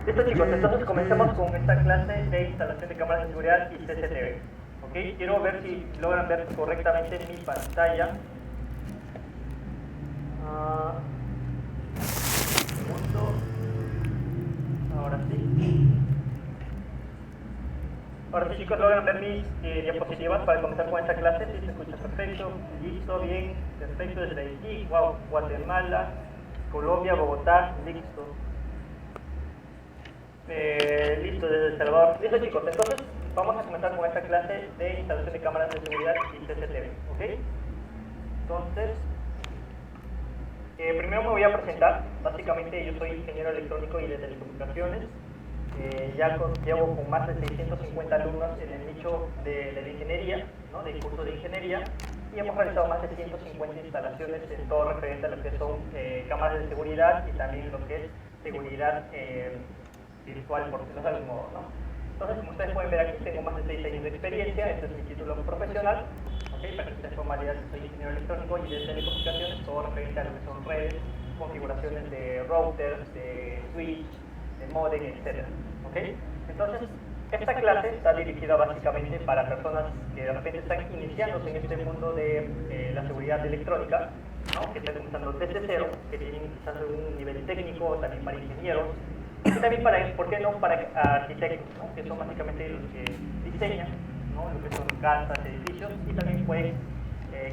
Listo chicos, entonces comencemos con esta clase de instalación de cámaras de seguridad y CCTV. ¿Okay? Quiero ver si logran ver correctamente mi pantalla. Un segundo. Ahora sí. Ahora sí chicos, logran ver mis diapositivas para comenzar con esta clase. Sí, se escucha perfecto, listo, bien, perfecto desde Haití, wow, Guatemala, Colombia, Bogotá, listo. Listo, desde El Salvador. Listo chicos, entonces vamos a comenzar con esta clase de instalación de cámaras de seguridad y CCTV, ¿ok? Entonces, primero me voy a presentar. Básicamente yo soy ingeniero electrónico y de telecomunicaciones. Llevo con más de 650 alumnos en el nicho de la ingeniería, ¿no? Del curso de ingeniería, y hemos realizado más de 150 instalaciones en todo referente a lo que son cámaras de seguridad y también lo que es seguridad virtual, por decirlo de algún modo, ¿no? Entonces, como ustedes pueden ver aquí, tengo más de 6 años de experiencia. Este es mi título profesional. ¿Okay? Para que ustedes puedan validar que soy ingeniero electrónico y de telecomunicaciones, todo referente a lo que son redes, configuraciones de routers, de switch, de modem, etc. ¿Okay? Entonces, esta clase está dirigida básicamente para personas que de repente están iniciándose en este mundo de la seguridad electrónica, ¿no? Que están comenzando desde cero, que tienen quizás un nivel técnico, también para ingenieros, y también para, ¿por qué no?, para arquitectos, ¿no? Que son básicamente los que diseñan, ¿no? Lo que son casas, edificios, y también pueden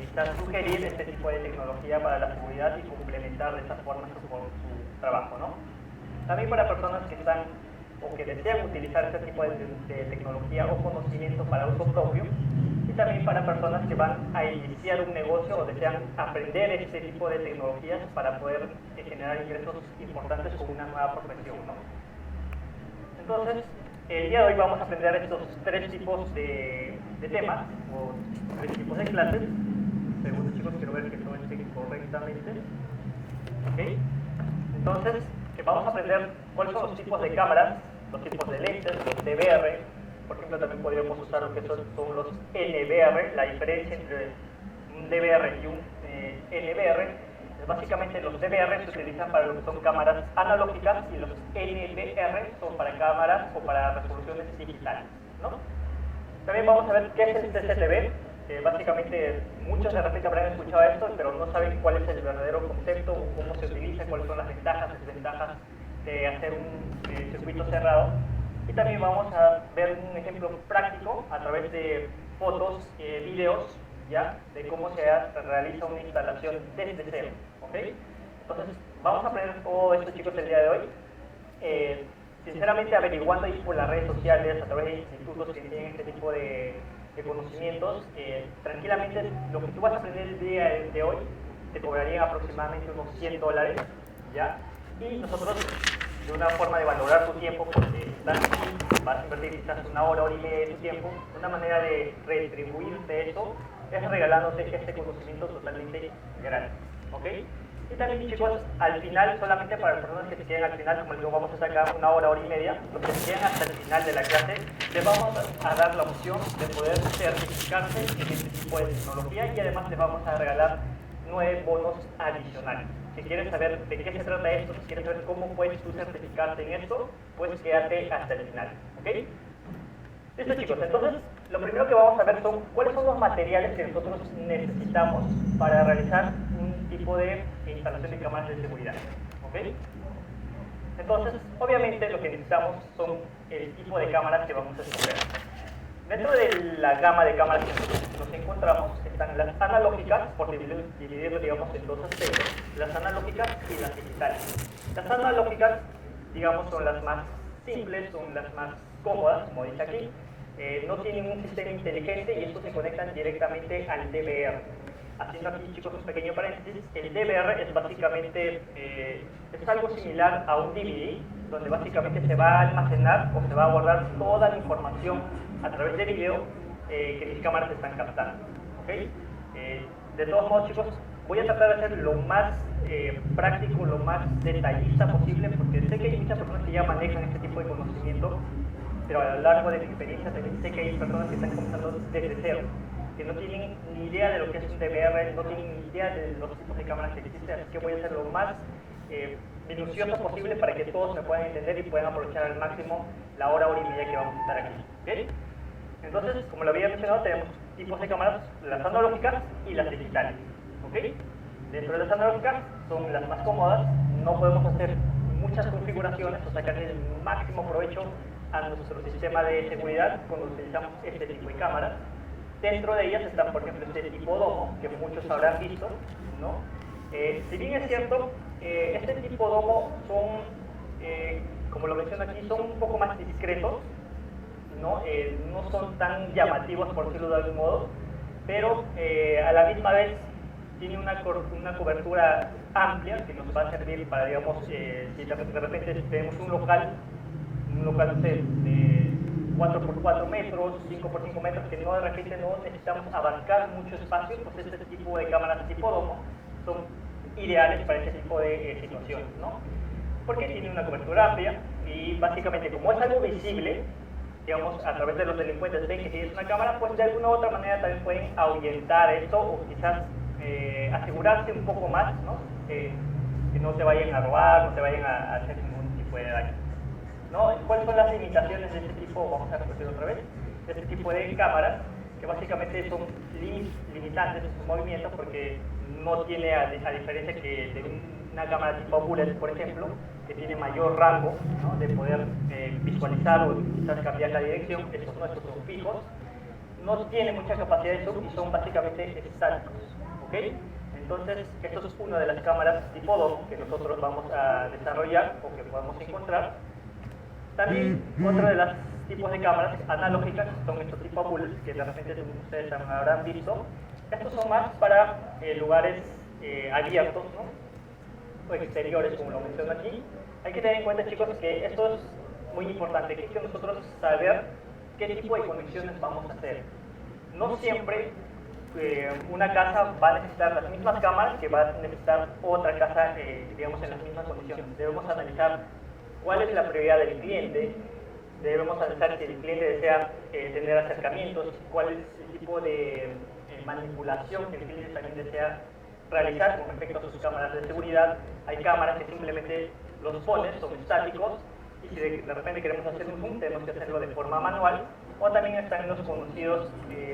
quizás sugerir este tipo de tecnología para la seguridad y complementar de esa forma su trabajo, ¿no? También para personas que están o que desean utilizar este tipo de tecnología o conocimiento para uso propio, y también para personas que van a iniciar un negocio o desean aprender este tipo de tecnologías para poder generar ingresos importantes con una nueva profesión, ¿no? Entonces, el día de hoy vamos a aprender estos tres tipos de temas o tres tipos de clases. Segundo chicos, quiero ver que todo esté correctamente. ¿Okay? Entonces, vamos a aprender cuáles son los tipos de cámaras, los tipos de lentes, los DVR. Por ejemplo, también podríamos usar lo que son los NVR. La diferencia entre un DVR y un NVR es básicamente los DVR se utilizan para lo que son cámaras analógicas y los NVR son para cámaras o para resoluciones digitales, ¿no? También vamos a ver qué es el CCTV. Básicamente muchos de repente habrán escuchado esto, pero no saben cuál es el verdadero concepto o cómo se utiliza, cuáles son las ventajas y desventajas de hacer un circuito cerrado. Y también vamos a ver un ejemplo práctico a través de fotos, videos, ya, de cómo se realiza una instalación desde cero, ¿ok? Entonces, vamos a aprender todo esto, chicos, el día de hoy. Sinceramente, averiguando ahí por las redes sociales, a través de institutos que tienen este tipo de conocimientos, tranquilamente lo que tú vas a aprender el día de hoy te cobrarían aproximadamente unos $100, ¿ya? Y nosotros, de una forma de valorar tu tiempo, porque estás aquí, vas a invertir quizás una hora y media de tu tiempo, una manera de retribuirte eso es regalándote este conocimiento totalmente gratis, ¿ok? Y también, chicos, al final, solamente para las personas que se queden al final, como les digo, vamos a sacar una hora y media, los que se queden hasta el final de la clase, les vamos a dar la opción de poder certificarse en este tipo de tecnología, y además les vamos a regalar 9 bonos adicionales. Si quieres saber de qué se trata esto, si quieres saber cómo puedes tú certificarte en esto, pues quédate hasta el final, ¿ok? Listo chicos, entonces lo primero que vamos a ver son cuáles son los materiales que nosotros necesitamos para realizar un tipo de instalación de cámaras de seguridad, ¿ok? Entonces, obviamente lo que necesitamos son el tipo de cámaras que vamos a escoger. Dentro de la gama de cámaras que nosotros nos encontramos están las analógicas, por dividirlo digamos en dos aspectos, las analógicas y las digitales. Las analógicas, digamos, son las más simples, son las más cómodas, como dice aquí, no tienen un sistema inteligente y estos se conectan directamente al DVR. Haciendo aquí, chicos, un pequeño paréntesis, el DVR es básicamente es algo similar a un DVD, donde básicamente se va a almacenar o se va a guardar toda la información a través de video que mis cámaras están captando, ¿okay? De todos modos, chicos, voy a tratar de hacer lo más práctico, lo más detallista posible, porque sé que hay muchas personas que ya manejan este tipo de conocimiento, pero a lo largo de mi experiencia también sé que hay personas que están comenzando desde cero, que no tienen ni idea de lo que es un DVR, no tienen ni idea de los tipos de cámaras que existen, así que voy a hacer lo más minucioso posible para que todos me puedan entender y puedan aprovechar al máximo la hora y media que vamos a estar aquí. ¿Okay? Entonces, como lo había mencionado, tenemos tipos de cámaras, las analógicas y las digitales. ¿Okay? Dentro de las analógicas son las más cómodas, no podemos hacer muchas configuraciones o sacarle el máximo provecho a nuestro sistema de seguridad cuando utilizamos este tipo de cámaras. Dentro de ellas están, por ejemplo, este tipo domo, que muchos habrán visto, ¿no? Si bien es cierto, este tipo domo son, como lo menciono aquí, son un poco más discretos, ¿no? No son tan llamativos, por decirlo de algún modo, pero a la misma vez tiene una cobertura amplia que nos va a servir para, digamos, si de repente tenemos un local de 4x4 metros, 5x5 metros, que no de repente no necesitamos abarcar mucho espacio, pues este tipo de cámaras tipo domo son ideales para este tipo de situaciones, ¿no? Porque tiene una cobertura amplia y básicamente como es algo visible, digamos, a través de los delincuentes ven que si es una cámara, pues de alguna u otra manera también pueden ahuyentar esto o quizás asegurarse un poco más, ¿no? Que no se vayan a robar, no se vayan a hacer ningún tipo de daño, ¿no? ¿Cuáles son las limitaciones de este tipo? Vamos a repetir otra vez. De este tipo de cámaras, que básicamente son limitantes en su movimiento porque no tiene, a diferencia que de una cámara tipo bullet, por ejemplo, que tiene mayor rango, ¿no? De poder visualizar o quizás cambiar la dirección. Estos nuestros son fijos, no tiene mucha capacidad de zoom y son básicamente estáticos. ¿Okay? Entonces, esto es una de las cámaras tipo domo que nosotros vamos a desarrollar o que podemos encontrar. También otro de los tipos de cámaras analógicas son estos tipo bullet, que de repente ustedes habrán visto. Estos son más para lugares abiertos, ¿no? O exteriores, como lo menciono aquí. Hay que tener en cuenta, chicos, que esto es muy importante, que nosotros saber qué tipo de conexiones vamos a hacer. No siempre una casa va a necesitar las mismas cámaras que va a necesitar otra casa, digamos, en las mismas condiciones. Debemos analizar cuál es la prioridad del cliente, debemos analizar si el cliente desea tener acercamientos, cuál es el tipo de manipulación que el cliente también desea realizar con respecto a sus cámaras de seguridad. Hay cámaras que simplemente los pones, son estáticos, y si de repente queremos hacer un zoom, tenemos que hacerlo de forma manual, o también están los conocidos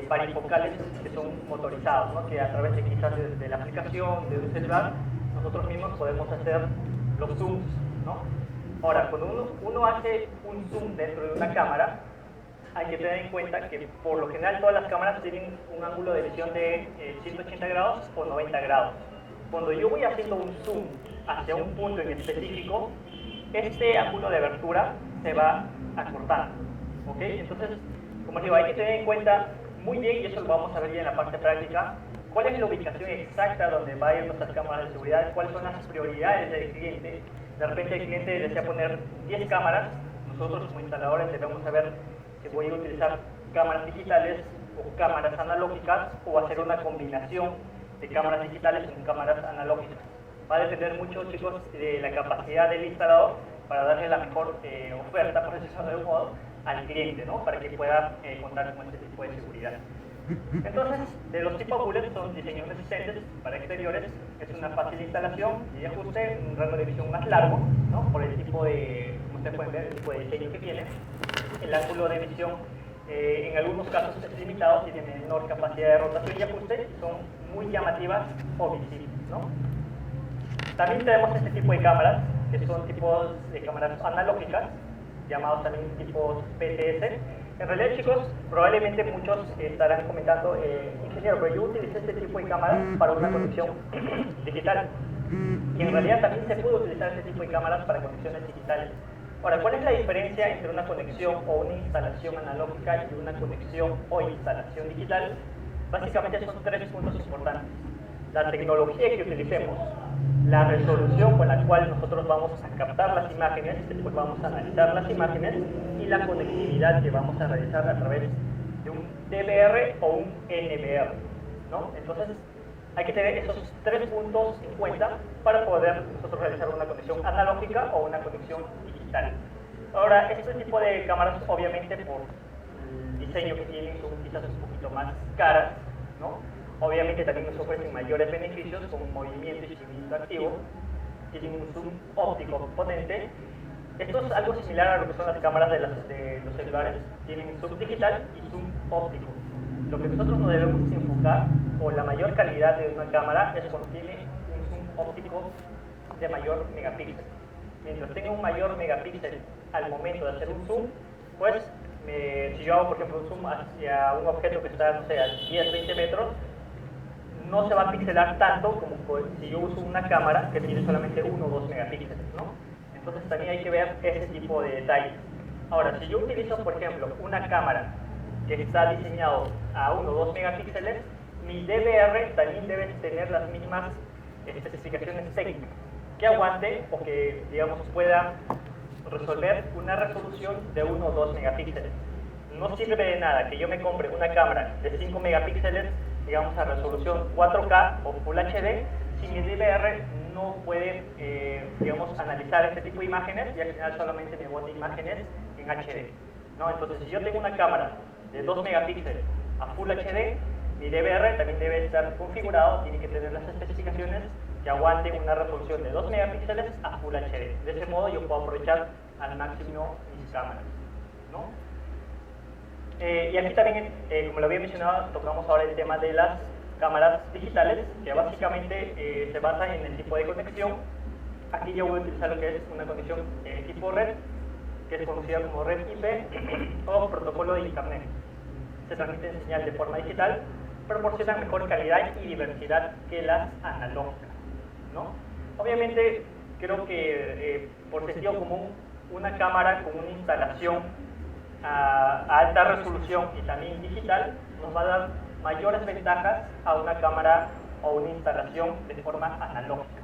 varifocales que son motorizados, ¿no? Que a través de quizás de la aplicación, de un celular, nosotros mismos podemos hacer los zooms, ¿no? Ahora, cuando uno hace un zoom dentro de una cámara, hay que tener en cuenta que por lo general todas las cámaras tienen un ángulo de visión de 180 grados o 90 grados. Cuando yo voy haciendo un zoom hacia un punto en específico, este ángulo de abertura se va acortando. ¿Okay? Entonces, como digo, hay que tener en cuenta muy bien, y eso lo vamos a ver ya en la parte práctica, cuál es la ubicación exacta donde van a ir nuestras cámaras de seguridad, cuáles son las prioridades del cliente. De repente el cliente desea poner 10 cámaras, nosotros como instaladores debemos saber si voy a utilizar cámaras digitales o cámaras analógicas o hacer una combinación de cámaras digitales con cámaras analógicas. Va a depender mucho, chicos, de la capacidad del instalador para darle la mejor oferta, por decirlo de algún modo, al cliente, ¿no? Para que pueda contar con este tipo de seguridad. Entonces, de los tipos bullet son diseños resistentes para exteriores, es una fácil instalación y ajuste, un rango de visión más largo, ¿no? Por el tipo de, como ustedes pueden ver, el tipo de diseño que tiene. El ángulo de visión en algunos casos es limitado, tiene menor capacidad de rotación y ajuste, son muy llamativas o visibles, ¿no? También tenemos este tipo de cámaras, que son tipos de cámaras analógicas, llamados también tipos PTS. En realidad, chicos, probablemente muchos estarán comentando, ingeniero, pero yo utilicé este tipo de cámaras para una conexión digital. Y en realidad también se puede utilizar este tipo de cámaras para conexiones digitales. Ahora, ¿cuál es la diferencia entre una conexión o una instalación analógica y una conexión o instalación digital? Básicamente son tres puntos importantes. La tecnología que utilicemos, la resolución con la cual nosotros vamos a captar las imágenes, después vamos a analizar las imágenes, y la conectividad que vamos a realizar a través de un DVR o un NVR, ¿no? Entonces, hay que tener esos tres puntos en cuenta para poder nosotros realizar una conexión analógica o una conexión digital. Ahora, este tipo de cámaras, obviamente, por el diseño que tienen, son quizás un poquito más caras, ¿no? Obviamente también nos ofrecen mayores beneficios como movimiento y seguimiento activo, tienen un zoom óptico potente. Esto es algo similar a lo que son las cámaras de los celulares. Tienen zoom digital y zoom óptico. Lo que nosotros nos debemos enfocar, o la mayor calidad de una cámara, es cuando tiene un zoom óptico de mayor megapíxel. Mientras tenga un mayor megapíxel al momento de hacer un zoom, pues si yo hago, por ejemplo, un zoom hacia un objeto que está, no sé, a 10-20 metros, no se va a pixelar tanto como si yo uso una cámara que tiene solamente 1 o 2 megapíxeles, ¿no? Entonces también hay que ver ese tipo de detalles. Ahora, si yo utilizo, por ejemplo, una cámara que está diseñado a 1 o 2 megapíxeles, mi DVR también debe tener las mismas especificaciones técnicas, que aguante o que, digamos, pueda resolver una resolución de 1 o 2 megapíxeles. No sirve de nada que yo me compre una cámara de 5 megapíxeles, digamos, a resolución 4K o Full HD, si mi DVR no puede, digamos, analizar este tipo de imágenes y al final solamente me bota imágenes en HD, ¿no? Entonces, si yo tengo una cámara de 2 megapíxeles a Full HD, mi DVR también debe estar configurado, tiene que tener las especificaciones que aguanten una resolución de 2 megapíxeles a Full HD. De ese modo yo puedo aprovechar al máximo mis cámaras, ¿no? Y aquí también, como lo había mencionado, tocamos ahora el tema de las cámaras digitales, que básicamente se basan en el tipo de conexión. Aquí yo voy a utilizar lo que es una conexión tipo red, que es conocida como red IP o protocolo de internet. Se transmiten señal de forma digital, proporcionan mejor calidad y diversidad que las analógicas, ¿no? Obviamente, creo que por sentido común, una cámara con una instalación a alta resolución y también digital nos va a dar mayores ventajas a una cámara o una instalación de forma analógica.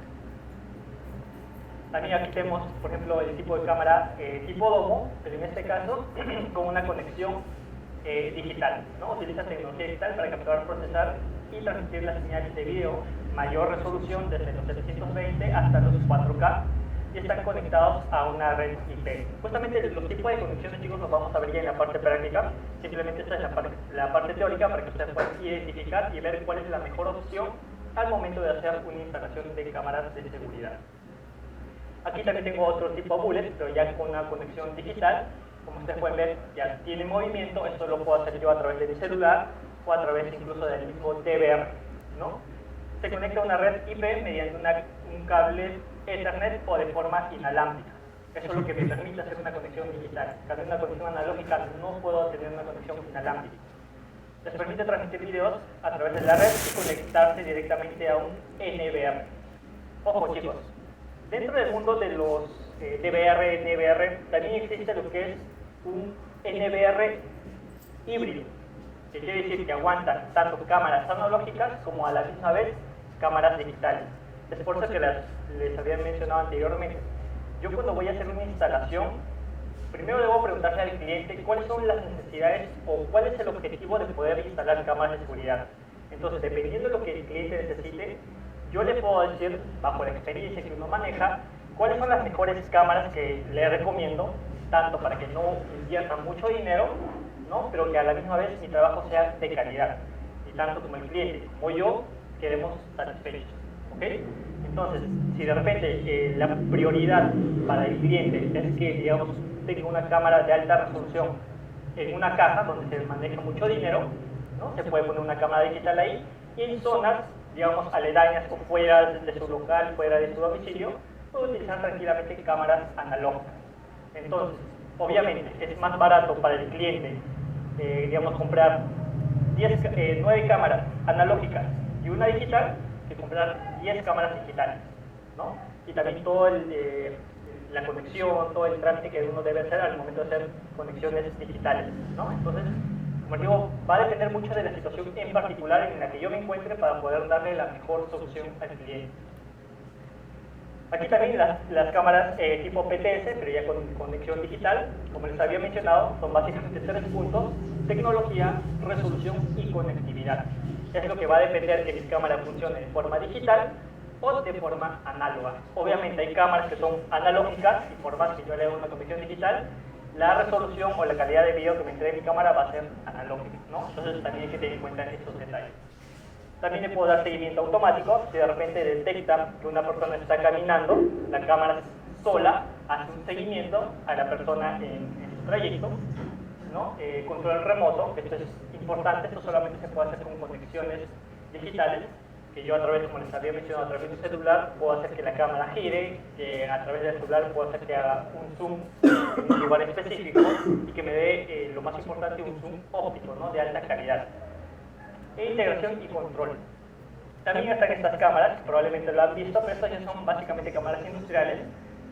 También aquí tenemos, por ejemplo, el tipo de cámara tipo domo, pero en este caso con una conexión digital, ¿no? Utiliza tecnología digital para capturar, procesar y transmitir las señales de video mayor resolución desde los 720 hasta los 4K y están conectados a una red IP. Justamente los tipos de conexiones, chicos, los vamos a ver ya en la parte práctica. Simplemente esta es la parte teórica para que ustedes puedan identificar y ver cuál es la mejor opción al momento de hacer una instalación de cámaras de seguridad. Aquí también tengo otro tipo bullet, pero ya con una conexión digital. Como ustedes pueden ver, ya tiene movimiento. Esto lo puedo hacer yo a través de mi celular o a través incluso del mismo DVR, ¿no? Se conecta a una red IP mediante un cable Ethernet o de forma inalámbrica. Eso es lo que me permite hacer una conexión digital. Al tener una conexión analógica no puedo tener una conexión inalámbrica. Les permite transmitir videos a través de la red y conectarse directamente a un NVR. Ojo, chicos, dentro del mundo de los DVR, NVR, también existe lo que es un NVR híbrido, que quiere decir que aguanta tanto cámaras analógicas como a la misma vez cámaras digitales. Es por eso que les había mencionado anteriormente. Yo cuando voy a hacer una instalación, primero debo preguntarle al cliente cuáles son las necesidades o cuál es el objetivo de poder instalar cámaras de seguridad. Entonces, dependiendo de lo que el cliente necesite, yo le puedo decir, bajo la experiencia que uno maneja, cuáles son las mejores cámaras que le recomiendo, tanto para que no invierta mucho dinero, ¿no? Pero que a la misma vez mi trabajo sea de calidad. Y tanto como el cliente como yo queremos satisfechos, ¿ok? Entonces, si de repente la prioridad para el cliente es que, digamos, tenga una cámara de alta resolución en una caja donde se maneja mucho dinero, ¿no? Se puede poner una cámara digital ahí y en zonas, digamos, aledañas o fuera de su local, fuera de su domicilio, puede utilizar tranquilamente cámaras analógicas. Entonces, obviamente, es más barato para el cliente, digamos, comprar 9 cámaras analógicas y una digital que comprar 10 cámaras digitales, ¿no? Y también todo la conexión, todo el trámite que uno debe hacer al momento de hacer conexiones digitales, ¿no? Entonces, como digo, va a depender mucho de la situación en particular en la que yo me encuentre para poder darle la mejor solución al cliente. Aquí también las cámaras tipo PTS, pero ya con conexión digital, como les había mencionado, son básicamente 3 puntos: tecnología, resolución y conectividad. Es lo que va a depender que mi cámara funcione de forma digital o de forma análoga. Obviamente hay cámaras que son analógicas y por más que yo le haga una conexión digital, la resolución o la calidad de video que me entregue mi cámara va a ser analógica, ¿no? Entonces también hay que tener en cuenta esos detalles. También le puedo dar seguimiento automático. Si de repente detecta que una persona está caminando, la cámara sola hace un seguimiento a la persona en su trayecto, ¿no? Control remoto, esto es importante, esto solamente se puede hacer con conexiones digitales, que yo a través, como les había mencionado, a través de un celular puedo hacer que la cámara gire, que a través del celular puedo hacer que haga un zoom en un lugar específico y que me dé, lo más importante, un zoom óptico, ¿no? De alta calidad. E integración y control. También están estas cámaras, probablemente lo han visto, pero estas ya son básicamente cámaras industriales,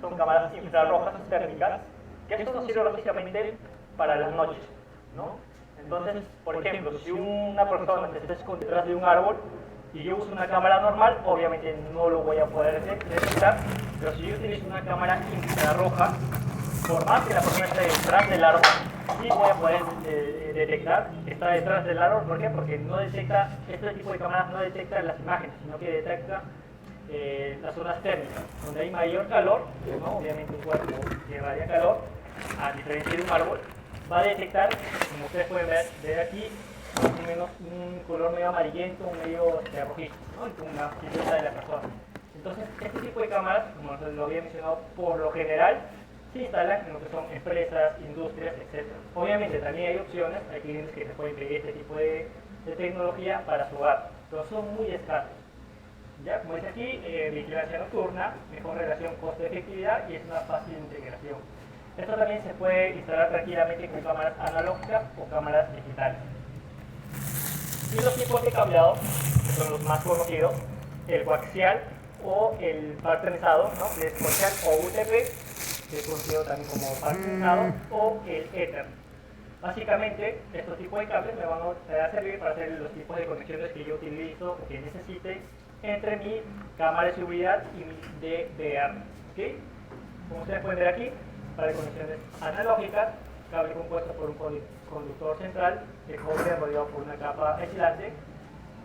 son cámaras infrarrojas térmicas, que esto nos sirve básicamente para las noches, ¿no? Entonces, por ejemplo, si una persona se está escondiendo detrás de un árbol y yo uso una cámara normal, obviamente no lo voy a poder detectar, pero si yo utilizo una cámara infrarroja, por más que la persona esté detrás del árbol, sí voy a poder detectar que está detrás del árbol. ¿Por qué? Porque no detecta, este tipo de cámaras no detecta las imágenes, sino que detecta las zonas térmicas, donde hay mayor calor, ¿no? Obviamente un cuerpo llevaría calor, a diferencia de un árbol, va a detectar, como ustedes pueden ver aquí, más o menos un color medio amarillento, medio rojizo, ¿no? Y con una silueta de la persona. Entonces, este tipo de cámaras, como lo había mencionado, por lo general se instalan en lo que son empresas, industrias, etc. Obviamente también hay opciones, hay clientes que se pueden pedir este tipo de tecnología para su hogar, pero son muy escasos. Ya, como dice aquí, vigilancia nocturna, mejor relación costo-efectividad y es una fácil integración. Esto también se puede instalar tranquilamente con cámaras analógicas o cámaras digitales. Y los tipos de cableado, que son los más conocidos, el coaxial o el paternizado, ¿no? Que es coaxial o UTP, que es conocido también como paternizado, o el Ether. Básicamente, estos tipos de cables me van a servir para hacer los tipos de conexiones que yo utilizo o que necesite entre mi cámara de seguridad y mi DVR. ¿Okay? Como ustedes pueden ver aquí, para conexiones analógicas, cable compuesto por un conductor central de cobre rodeado por una capa aislante.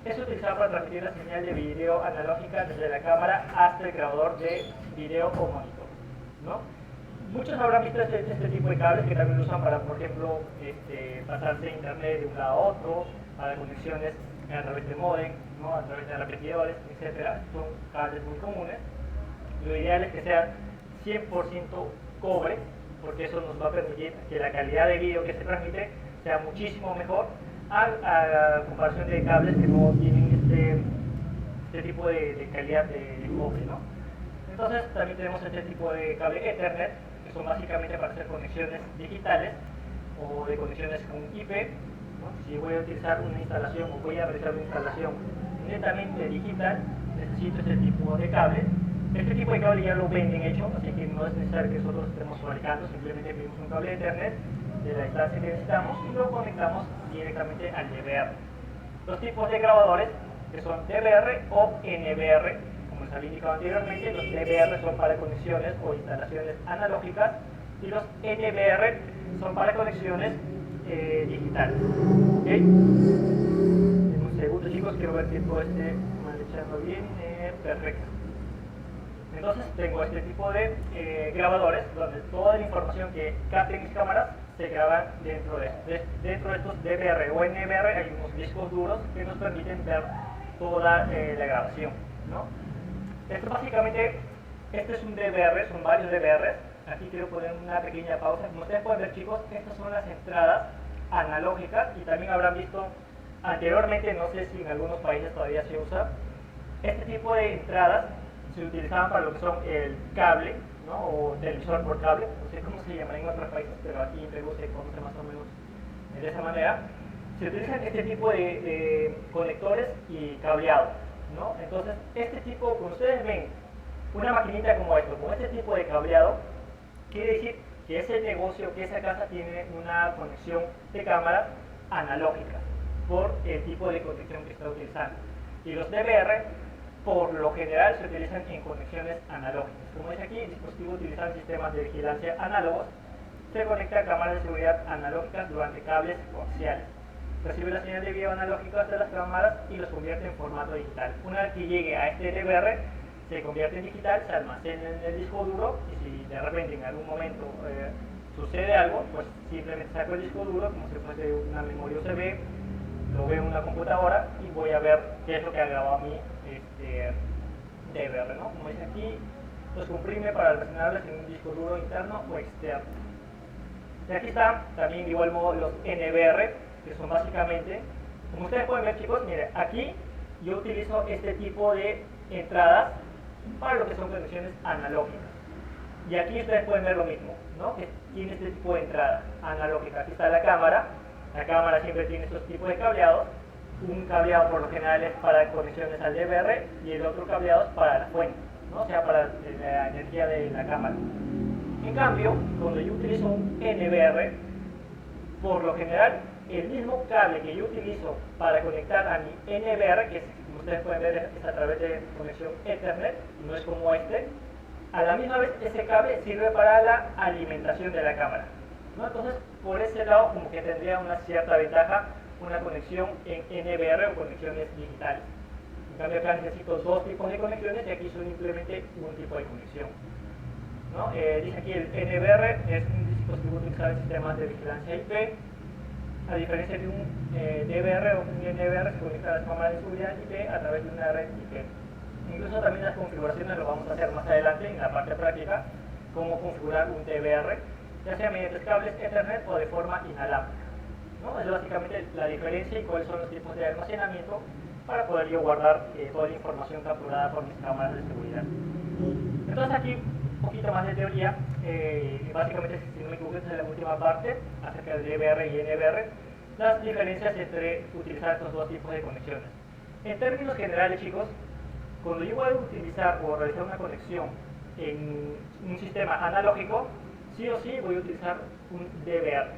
Es utilizado para transmitir la señal de video analógica desde la cámara hasta el grabador de video o monitor, ¿no? Muchos habrán visto este tipo de cables que también lo usan para, por ejemplo, pasarse internet de un lado a otro, para conexiones a través de modem, ¿no? A través de repetidores, etc. Son cables muy comunes. Lo ideal es que sean 100% cobre, porque eso nos va a permitir que la calidad de video que se transmite sea muchísimo mejor a comparación de cables que no tienen este tipo de calidad de cobre, ¿no? Entonces también tenemos este tipo de cable Ethernet, que son básicamente para hacer conexiones digitales o de conexiones con IP, ¿no? Si voy a utilizar una instalación o voy a realizar una instalación netamente digital, necesito este tipo de cable. Este tipo de cable ya lo venden hecho, así que no es necesario que nosotros estemos fabricando, simplemente pedimos un cable de Ethernet de la instancia que necesitamos y lo conectamos directamente al DVR. Los tipos de grabadores, que son DVR o NVR, como les había indicado anteriormente, los DVR son para conexiones o instalaciones analógicas y los NVR son para conexiones digitales. ¿Okay? En un segundo, chicos, quiero ver que todo esté marchando bien. Perfecto. Entonces tengo este tipo de grabadores donde toda la información que capten mis cámaras se graba dentro de estos DVR o NVR. Hay unos discos duros que nos permiten ver toda la grabación, ¿no? Esto básicamente, este es un DVR, son varios DVRs. Aquí quiero poner una pequeña pausa. Como ustedes pueden ver, chicos, estas son las entradas analógicas y también habrán visto anteriormente, no sé si en algunos países todavía se usa, este tipo de entradas se utilizaban para lo que son el cable, ¿no? O televisor por cable, no sé cómo se llama en otros países, pero aquí en Perú se conoce más o menos de esa manera. Se utilizan este tipo de conectores y cableado, ¿no? Entonces, este tipo, como ustedes ven, una maquinita como esto, con este tipo de cableado, quiere decir que ese negocio, que esa casa tiene una conexión de cámara analógica por el tipo de conexión que está utilizando. Y los DVR, por lo general, se utilizan en conexiones analógicas. Como dice aquí, el dispositivo utiliza sistemas de vigilancia análogos, se conecta a cámaras de seguridad analógicas durante cables coaxiales. Recibe la señal de video analógica de las cámaras y los convierte en formato digital. Una vez que llegue a este DVR, se convierte en digital, se almacena en el disco duro y si de repente en algún momento sucede algo, pues simplemente saco el disco duro como si fuese una memoria USB, lo veo en una computadora y voy a ver qué es lo que ha grabado mi DVR, ¿no? Como dice aquí, los comprime para almacenarlos en un disco duro interno o externo. Y aquí están también de igual modo los NVR, que son básicamente, como ustedes pueden ver, chicos, miren, aquí yo utilizo este tipo de entradas para lo que son conexiones analógicas. Y aquí ustedes pueden ver lo mismo, ¿no? Que tiene este tipo de entrada analógica. Aquí está la cámara siempre tiene estos tipos de cableados. Un cableado por lo general es para conexiones al DVR y el otro cableado es para la fuente, ¿no? O sea, para la energía de la cámara. En cambio, cuando yo utilizo un NVR, por lo general, el mismo cable que yo utilizo para conectar a mi NVR, que como ustedes pueden ver es a través de conexión Ethernet, no es como este, a la misma vez ese cable sirve para la alimentación de la cámara, ¿no? Entonces, por ese lado, como que tendría una cierta ventaja una conexión en NVR o conexiones digitales. En cambio, acá necesito dos tipos de conexiones y aquí son simplemente un tipo de conexión, ¿no? Dice aquí el NVR es un dispositivo utilizado en sistemas de vigilancia IP. A diferencia de un DVR o un NVR, se conecta a las cámaras de seguridad IP a través de una red IP. Incluso también las configuraciones lo vamos a hacer más adelante en la parte práctica, cómo configurar un DVR, ya sea mediante cables Ethernet o de forma inalámbrica, ¿no? Es básicamente la diferencia y cuáles son los tipos de almacenamiento para poder yo guardar toda la información capturada por mis cámaras de seguridad. Entonces aquí un poquito más de teoría, básicamente si no me equivoco esta es la última parte acerca del DVR y NVR, las diferencias entre utilizar estos dos tipos de conexiones. En términos generales, chicos, cuando yo voy a utilizar o realizar una conexión en un sistema analógico, sí o sí voy a utilizar un DVR.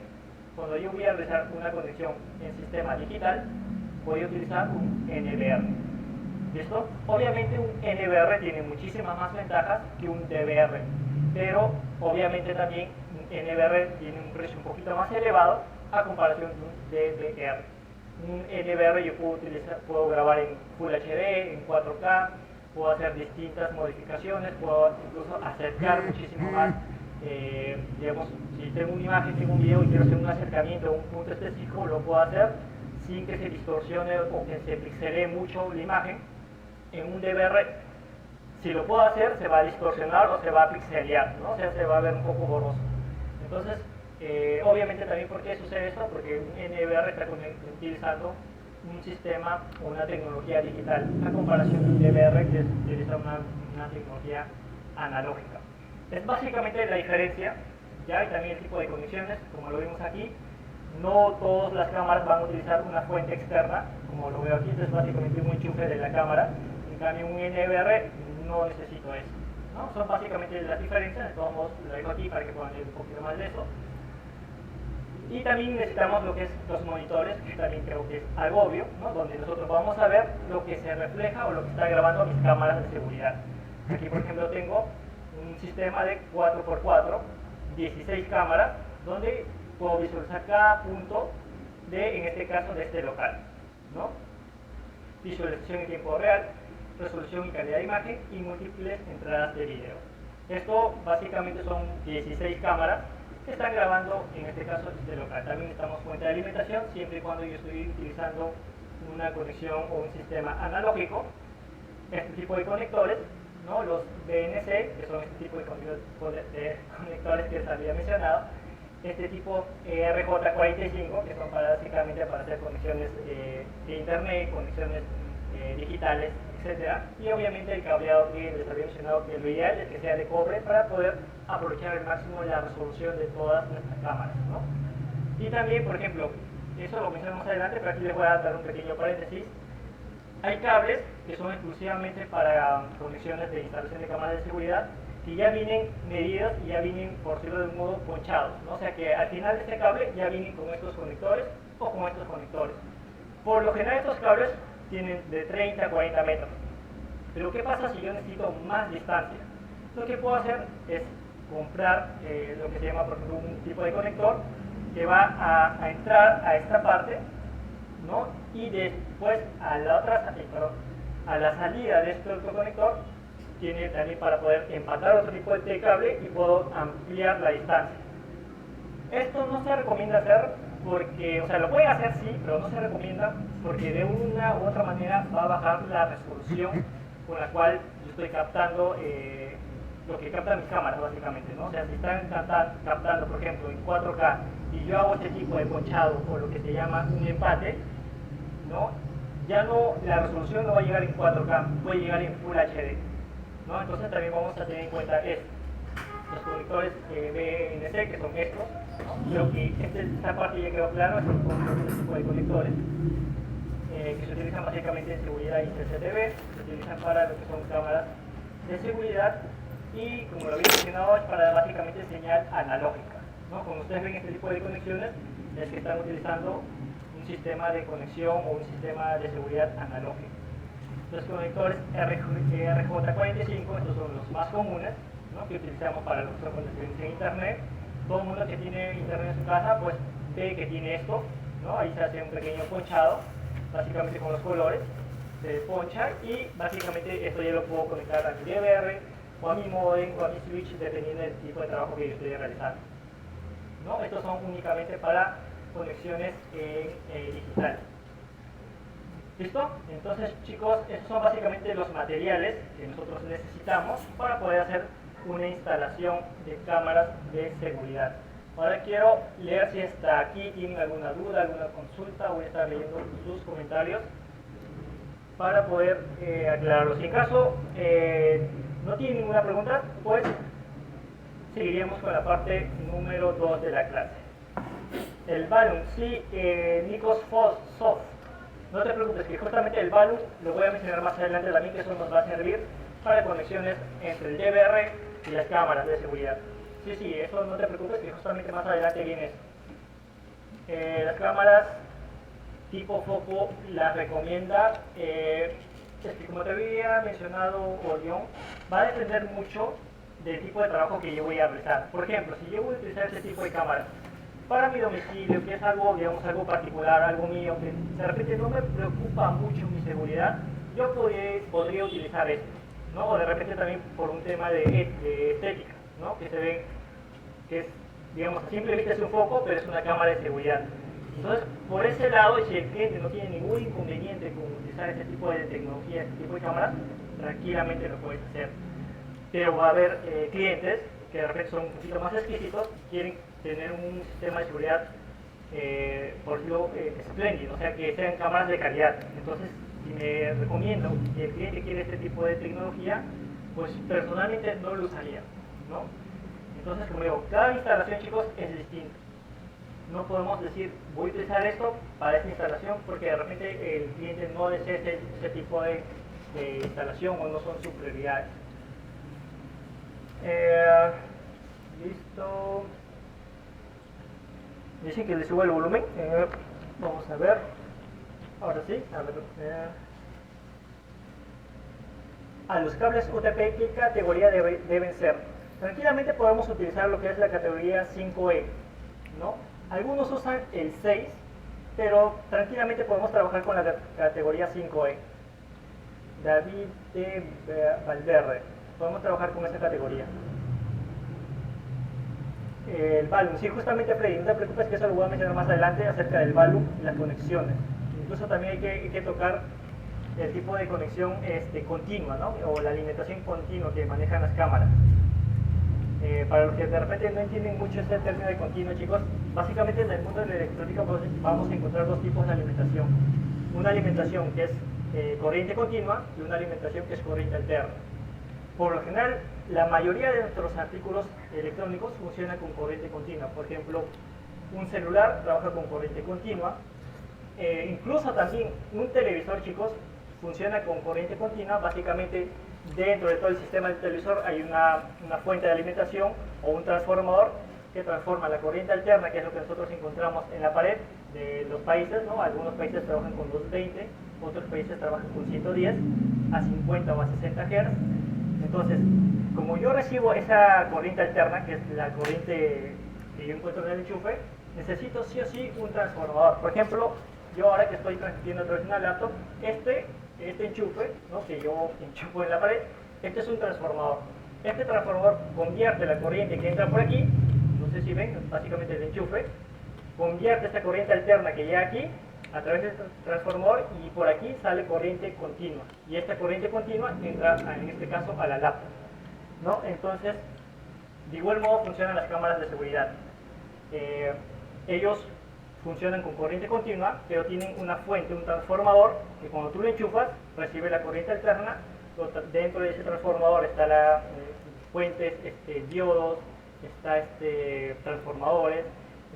Cuando yo voy a realizar una conexión en sistema digital, voy a utilizar un NVR. ¿Listo? Obviamente un NVR tiene muchísimas más ventajas que un DVR, pero obviamente también un NVR tiene un precio un poquito más elevado a comparación de un DVR. Un NVR yo puedo grabar en Full HD, en 4K, puedo hacer distintas modificaciones, puedo incluso acercar muchísimo más. Digamos, si tengo una imagen, tengo un video y quiero hacer un acercamiento a un punto específico, lo puedo hacer sin que se distorsione o que se pixelee mucho la imagen. En un DVR, si lo puedo hacer, se va a distorsionar o se va a pixelear, ¿no? O sea, se va a ver un poco borroso. Entonces, obviamente también, ¿por qué sucede esto? Porque un NVR está utilizando un sistema o una tecnología digital a comparación de un DVR que utiliza una tecnología analógica. Es básicamente la diferencia, ya, y también el tipo de conexiones, como lo vimos aquí. No todas las cámaras van a utilizar una fuente externa, como lo veo aquí, esto es básicamente un enchufe de la cámara. En cambio, un NVR no necesito eso, ¿no? Son básicamente las diferencias, de todos modos lo dejo aquí para que puedan ver un poquito más de eso. Y también necesitamos lo que es los monitores, que también creo que es algo obvio, ¿no? Donde nosotros vamos a ver lo que se refleja o lo que está grabando mis cámaras de seguridad. Aquí, por ejemplo, tengo un sistema de 4x4, 16 cámaras, donde puedo visualizar cada punto en este caso, de este local, ¿no? Visualización en tiempo real, resolución y calidad de imagen y múltiples entradas de video. Esto básicamente son 16 cámaras que están grabando, en este caso, este local. También necesitamos fuente de alimentación, siempre y cuando yo estoy utilizando una conexión o un sistema analógico. Este tipo de conectores, ¿no? Los BNC, que son este tipo de conectores que les había mencionado, este tipo RJ45, que son básicamente para hacer conexiones de internet, conexiones digitales, etcétera. Y obviamente el cableado que les había mencionado, que lo ideal es que sea de cobre para poder aprovechar al máximo la resolución de todas nuestras cámaras, ¿no? Y también, por ejemplo, eso lo mencionamos más adelante, pero aquí les voy a dar un pequeño paréntesis. Hay cables que son exclusivamente para conexiones de instalación de cámaras de seguridad, que ya vienen medidos y ya vienen, por decirlo de un modo, ponchados, ¿no? O sea que al final de este cable ya vienen con estos conectores o con estos conectores. Por lo general estos cables tienen de 30 a 40 metros. Pero ¿qué pasa si yo necesito más distancia? Lo que puedo hacer es comprar lo que se llama, por ejemplo, un tipo de conector que va a entrar a esta parte, ¿no? Y después a la salida de este otro conector tiene también para poder empatar otro tipo de cable y puedo ampliar la distancia. Esto no se recomienda hacer porque, o sea, lo pueden hacer sí, pero no se recomienda porque de una u otra manera va a bajar la resolución con la cual yo estoy captando lo que captan mis cámaras, básicamente, ¿no? O sea, si están captando, por ejemplo, en 4K y yo hago este tipo de ponchado o lo que se llama un empate, ¿no? Ya no, la resolución no va a llegar en 4K, puede llegar en Full HD, ¿no? Entonces también vamos a tener en cuenta esto. Los conectores BNC, que son estos, ¿no? Creo que esta parte ya quedó claro, estos son este tipo de conectores que se utilizan básicamente en seguridad y CCTV, se utilizan para lo que son cámaras de seguridad y, como lo había mencionado, es para básicamente señal analógica, ¿no? Cuando ustedes ven este tipo de conexiones, es que están utilizando un sistema de conexión o un sistema de seguridad analógico. Los conectores RJ45, estos son los más comunes, ¿no? Que utilizamos para los conexiones en internet. Todo el mundo que tiene internet en su casa pues ve que tiene esto, ¿no? Ahí se hace un pequeño ponchado, básicamente con los colores, se poncha y básicamente esto ya lo puedo conectar a mi DVR o a mi modem o a mi switch dependiendo del tipo de trabajo que yo estoy realizando, ¿no? Estos son únicamente para conexiones digitales. ¿Listo? Entonces, chicos, estos son básicamente los materiales que nosotros necesitamos para poder hacer una instalación de cámaras de seguridad. Ahora quiero leer si hasta aquí tienen alguna duda, alguna consulta. Voy a estar leyendo sus comentarios para poder aclararlos. Si en caso no tienen ninguna pregunta, pues seguiríamos con la parte número 2 de la clase. El balun, sí, Nikos Soft. No te preocupes, que justamente el balun lo voy a mencionar más adelante también, que eso nos va a servir para conexiones entre el DVR y las cámaras de seguridad. Sí, eso no te preocupes, que justamente más adelante viene eso. Las cámaras tipo foco las recomienda, es que como te había mencionado Orión, va a depender mucho del tipo de trabajo que yo voy a realizar. Por ejemplo, si yo voy a utilizar este tipo de cámaras para mi domicilio, que es algo, digamos, algo particular, algo mío, que de repente no me preocupa mucho mi seguridad, yo podría utilizar esto, ¿no? O de repente también por un tema de estética, ¿no? Que se ve que es, digamos, simplemente es un foco, pero es una cámara de seguridad. Entonces, por ese lado, si el cliente no tiene ningún inconveniente con utilizar este tipo de tecnología, este tipo de cámaras, tranquilamente lo puedes hacer. Pero va a haber clientes que de repente son un poquito más exquisitos, quieren tener un sistema de seguridad, por decirlo, espléndido, o sea, que sean cámaras de calidad. Entonces, si me recomiendo que el cliente quiere este tipo de tecnología, pues personalmente no lo usaría, ¿no? Entonces, como digo, cada instalación, chicos, es distinta. No podemos decir, voy a utilizar esto para esta instalación, porque de repente el cliente no desea ese tipo de instalación o no son sus prioridades. Listo. Dicen que le subo el volumen. Vamos a ver. Ahora sí. A los cables UTP, ¿qué categoría deben ser? Tranquilamente podemos utilizar lo que es la categoría 5E, ¿no? Algunos usan el 6, pero tranquilamente podemos trabajar con la categoría 5E. David de Valverde. Podemos trabajar con esa categoría. El balun, sí, justamente Freddy, no te preocupes que eso lo voy a mencionar más adelante acerca del balun y las conexiones. Incluso también hay que tocar el tipo de conexión continua, ¿no? O la alimentación continua que manejan las cámaras. Para los que de repente no entienden mucho este término de continuo, chicos, básicamente en el mundo de la electrónica vamos a encontrar dos tipos de alimentación. Una alimentación que es corriente continua y una alimentación que es corriente alterna. Por lo general, la mayoría de nuestros artículos electrónicos funcionan con corriente continua. Por ejemplo, un celular trabaja con corriente continua. Incluso también un televisor, chicos, funciona con corriente continua. Básicamente, dentro de todo el sistema del televisor hay una fuente de alimentación o un transformador que transforma la corriente alterna, que es lo que nosotros encontramos en la pared de los países, ¿no? Algunos países trabajan con 220, otros países trabajan con 110, a 50 o a 60 Hz. Entonces, como yo recibo esa corriente alterna, que es la corriente que yo encuentro en el enchufe, necesito sí o sí un transformador. Por ejemplo, yo ahora que estoy transmitiendo a través de una laptop, este enchufe, ¿no? Que yo enchufo en la pared, este es un transformador. Este transformador convierte la corriente que entra por aquí, no sé si ven, básicamente el enchufe, convierte esta corriente alterna que llega aquí a través del transformador y por aquí sale corriente continua. Y esta corriente continua entra, en este caso, a la lámpara, ¿no? Entonces, de igual modo funcionan las cámaras de seguridad. Ellos funcionan con corriente continua, pero tienen una fuente, un transformador, que cuando tú lo enchufas, recibe la corriente alterna. Dentro de ese transformador está la fuentes, diodos, está transformadores,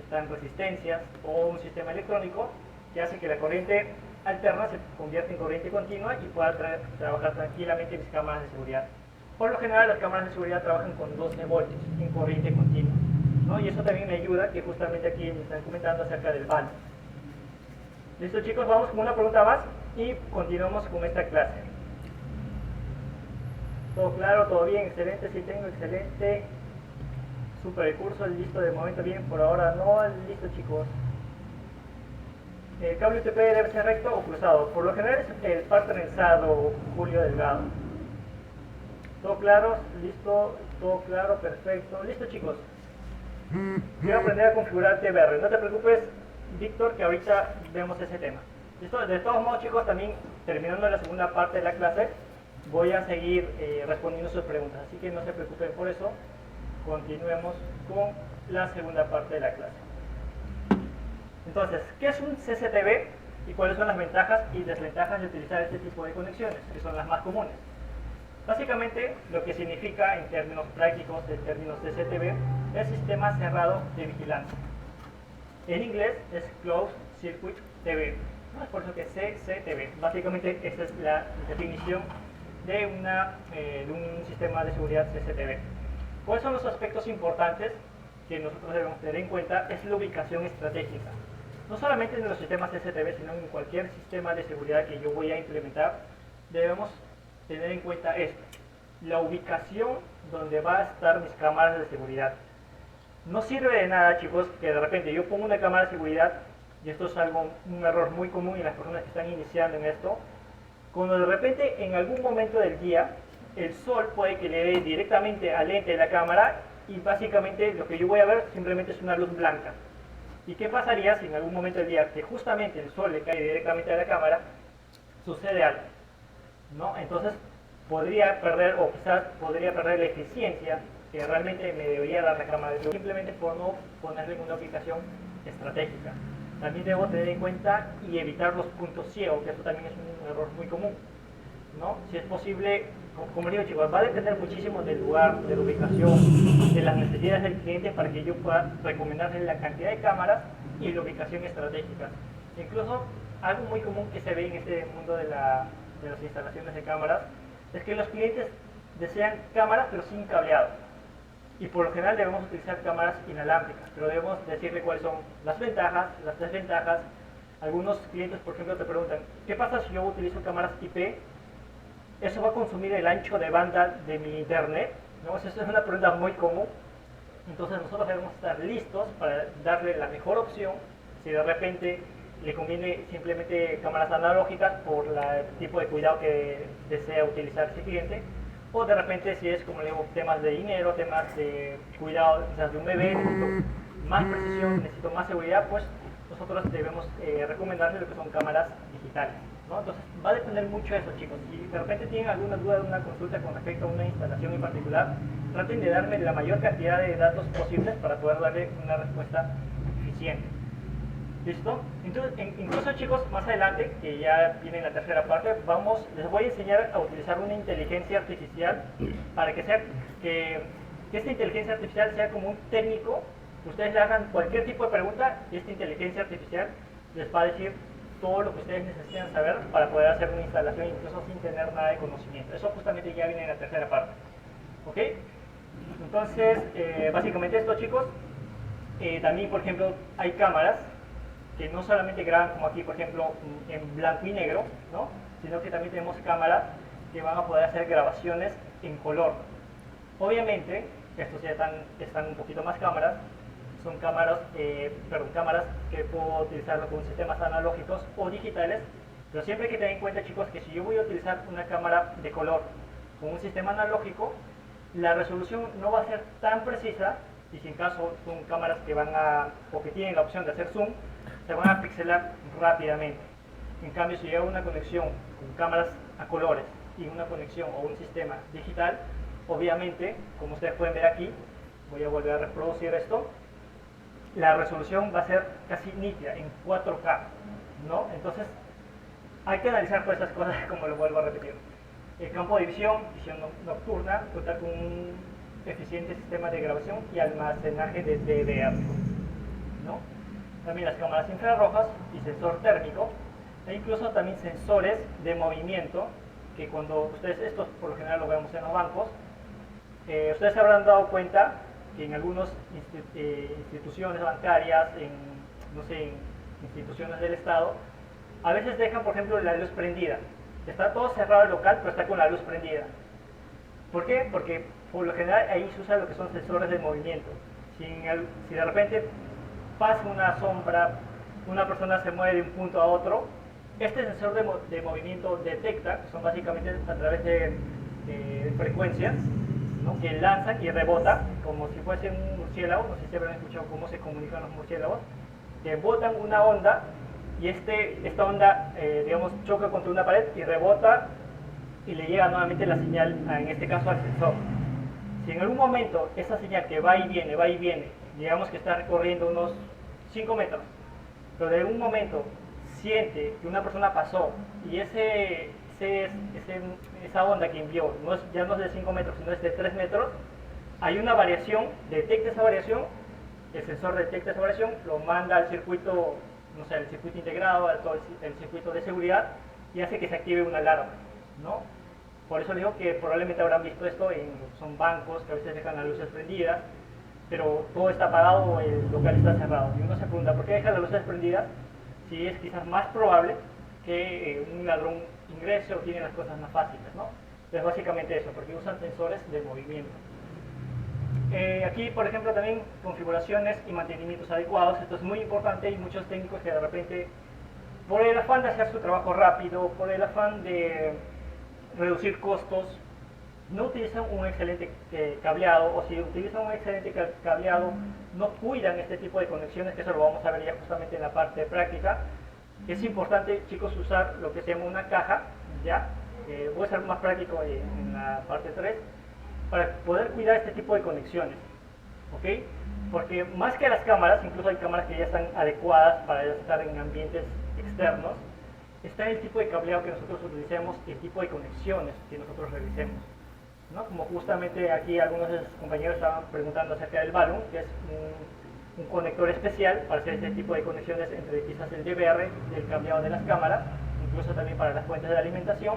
están resistencias o un sistema electrónico que hace que la corriente alterna se convierta en corriente continua y pueda trabajar tranquilamente mis cámaras de seguridad. Por lo general las cámaras de seguridad trabajan con 12 voltios en corriente continua, ¿no? Y eso también me ayuda, que justamente aquí me están comentando acerca del balance. Listo chicos, vamos con una pregunta más y continuamos con esta clase. ¿Todo claro? ¿Todo bien? Excelente, sí tengo, excelente. Super el curso, listo de momento, bien, por ahora no, listo chicos. El cable UTP debe ser recto o cruzado. Por lo general es el par trenzado, Julio Delgado. ¿Todo claro? Listo, todo claro, perfecto. Listo chicos. Voy a aprender a configurar TBR. No te preocupes, Víctor, que ahorita vemos ese tema. ¿Listo? De todos modos chicos, también terminando la segunda parte de la clase, voy a seguir respondiendo sus preguntas. Así que no se preocupen por eso. Continuemos con la segunda parte de la clase. Entonces, ¿qué es un CCTV y cuáles son las ventajas y desventajas de utilizar este tipo de conexiones, que son las más comunes? Básicamente, lo que significa en términos prácticos, en términos CCTV, es sistema cerrado de vigilancia. En inglés es Closed Circuit TV, ¿no? Es por eso que CCTV. Básicamente, esta es la definición de un sistema de seguridad CCTV. ¿Cuáles son los aspectos importantes que nosotros debemos tener en cuenta? Es la ubicación estratégica. No solamente en los sistemas CCTV, sino en cualquier sistema de seguridad que yo voy a implementar, debemos tener en cuenta esto: la ubicación donde va a estar mis cámaras de seguridad. No sirve de nada, chicos, que de repente yo pongo una cámara de seguridad, y esto es un error muy común en las personas que están iniciando en esto, cuando de repente en algún momento del día el sol puede que le dé directamente al lente de la cámara y básicamente lo que yo voy a ver simplemente es una luz blanca. ¿Y qué pasaría si en algún momento del día que justamente el sol le cae directamente a la cámara, sucede algo, ¿no? Entonces podría perder, o quizás podría perder la eficiencia que realmente me debería dar la cámara, simplemente por no ponerle en una ubicación estratégica. También debo tener en cuenta y evitar los puntos ciegos, que eso también es un error muy común, ¿no? Si es posible, como digo chicos, va a depender muchísimo del lugar, de la ubicación, de las necesidades del cliente para que yo pueda recomendarle la cantidad de cámaras y la ubicación estratégica. Incluso algo muy común que se ve en este mundo de las instalaciones de cámaras es que los clientes desean cámaras pero sin cableado. Y por lo general debemos utilizar cámaras inalámbricas, pero debemos decirle cuáles son las ventajas, las desventajas. Algunos clientes, por ejemplo, te preguntan, ¿qué pasa si yo utilizo cámaras IP? ¿Eso va a consumir el ancho de banda de mi internet? ¿No? Esa es una pregunta muy común. Entonces nosotros debemos estar listos para darle la mejor opción. Si de repente le conviene simplemente cámaras analógicas por el tipo de cuidado que desea utilizar ese cliente, o de repente si es, como le digo, temas de dinero, temas de cuidado, quizás de un bebé, necesito más precisión, necesito más seguridad, pues nosotros debemos recomendarle lo que son cámaras digitales, ¿no? Entonces va a depender mucho de eso, chicos. Si de repente tienen alguna duda de una consulta con respecto a una instalación en particular, traten de darme la mayor cantidad de datos posibles para poder darle una respuesta eficiente. ¿Listo? Entonces, incluso chicos, más adelante, que ya viene la tercera parte, les voy a enseñar a utilizar una inteligencia artificial para que esta inteligencia artificial sea como un técnico. Ustedes le hagan cualquier tipo de pregunta y esta inteligencia artificial les va a decir todo lo que ustedes necesitan saber para poder hacer una instalación incluso sin tener nada de conocimiento. Eso justamente ya viene en la tercera parte. ¿Ok? Entonces, básicamente esto, chicos. También, por ejemplo, hay cámaras que no solamente graban como aquí, por ejemplo, en blanco y negro, ¿no? Sino que también tenemos cámaras que van a poder hacer grabaciones en color. Obviamente, estos ya están un poquito más cámaras, son cámaras que puedo utilizarlo con sistemas analógicos o digitales, pero siempre hay que tener en cuenta, chicos, que si yo voy a utilizar una cámara de color con un sistema analógico, la resolución no va a ser tan precisa y si en caso son cámaras que van a, o que tienen la opción de hacer zoom, se van a pixelar rápidamente. En cambio, si lleva una conexión con cámaras a colores y una conexión o un sistema digital, obviamente, como ustedes pueden ver aquí, voy a volver a reproducir esto, la resolución va a ser casi nítida, en 4K, ¿no? Entonces, hay que analizar todas esas cosas, como lo vuelvo a repetir. El campo de visión nocturna, cuenta con un eficiente sistema de grabación y almacenaje de DVR, ¿no? También las cámaras infrarrojas y sensor térmico, e incluso también sensores de movimiento, que cuando ustedes, estos por lo general lo vemos en los bancos, ustedes se habrán dado cuenta que en algunas instituciones bancarias, no sé, en instituciones del Estado, a veces dejan, por ejemplo, la luz prendida. Está todo cerrado el local, pero está con la luz prendida. ¿Por qué? Porque por lo general ahí se usa lo que son sensores de movimiento. Si de repente pasa una sombra, una persona se mueve de un punto a otro, este sensor de movimiento detecta, que son básicamente a través de frecuencias, ¿no?, que lanzan y rebota, como si fuese un murciélago. No sé si habrán escuchado cómo se comunican los murciélagos, que botan una onda y esta onda, digamos, choca contra una pared y rebota y le llega nuevamente la señal, en este caso al sensor. Si en algún momento esa señal que va y viene, digamos que está recorriendo unos 5 metros, pero de algún momento siente que una persona pasó y esa onda que envió ya no es de 5 metros, sino es de 3 metros, hay una variación, detecta esa variación, el sensor detecta esa variación, lo manda al circuito, no sé, el circuito integrado, el circuito de seguridad, y hace que se active una alarma, ¿no? Por eso les digo que probablemente habrán visto esto son bancos que a veces dejan las luces prendidas, pero todo está apagado o el local está cerrado. Y uno se pregunta, ¿por qué dejan las luces prendidas? Si es quizás más probable que un ladrón ingrese o tiene las cosas más fáciles, ¿no? Entonces básicamente eso, porque usan sensores de movimiento. Aquí, por ejemplo, también configuraciones y mantenimientos adecuados. Esto es muy importante. Hay muchos técnicos que de repente, por el afán de hacer su trabajo rápido, por el afán de reducir costos, no utilizan un excelente cableado, o si utilizan un excelente cableado, no cuidan este tipo de conexiones, que eso lo vamos a ver ya justamente en la parte práctica. Es importante, chicos, usar lo que se llama una caja, ¿ya? Voy a ser más práctico en la parte 3, para poder cuidar este tipo de conexiones, ¿ok? Porque más que las cámaras, incluso hay cámaras que ya están adecuadas para estar en ambientes externos, está el tipo de cableado que nosotros utilicemos y el tipo de conexiones que nosotros realicemos, ¿no? Como justamente aquí algunos de sus compañeros estaban preguntando acerca del balun, que es un conector especial para hacer este tipo de conexiones entre quizás el DVR y el cableado de las cámaras, incluso también para las fuentes de alimentación.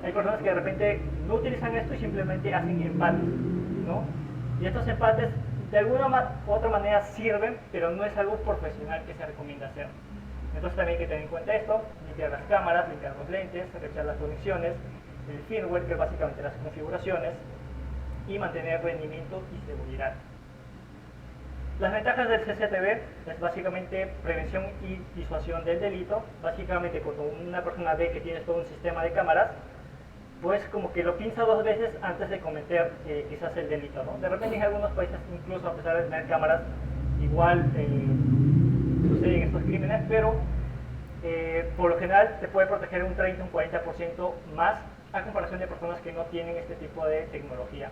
Hay personas que de repente no utilizan esto y simplemente hacen empates, ¿no? Y estos empates de alguna u otra manera sirven, pero no es algo profesional que se recomienda hacer. Entonces también hay que tener en cuenta esto: limpiar las cámaras, limpiar los lentes, revisar las conexiones, el firmware, que es básicamente las configuraciones, y mantener rendimiento y seguridad. Las ventajas del CCTV es básicamente prevención y disuasión del delito. Básicamente, cuando una persona ve que tienes todo un sistema de cámaras, pues como que lo piensa 2 veces antes de cometer quizás el delito, ¿no? De repente en algunos países, incluso a pesar de tener cámaras, igual suceden estos crímenes, pero por lo general te puede proteger un 30, un 40% más a comparación de personas que no tienen este tipo de tecnología.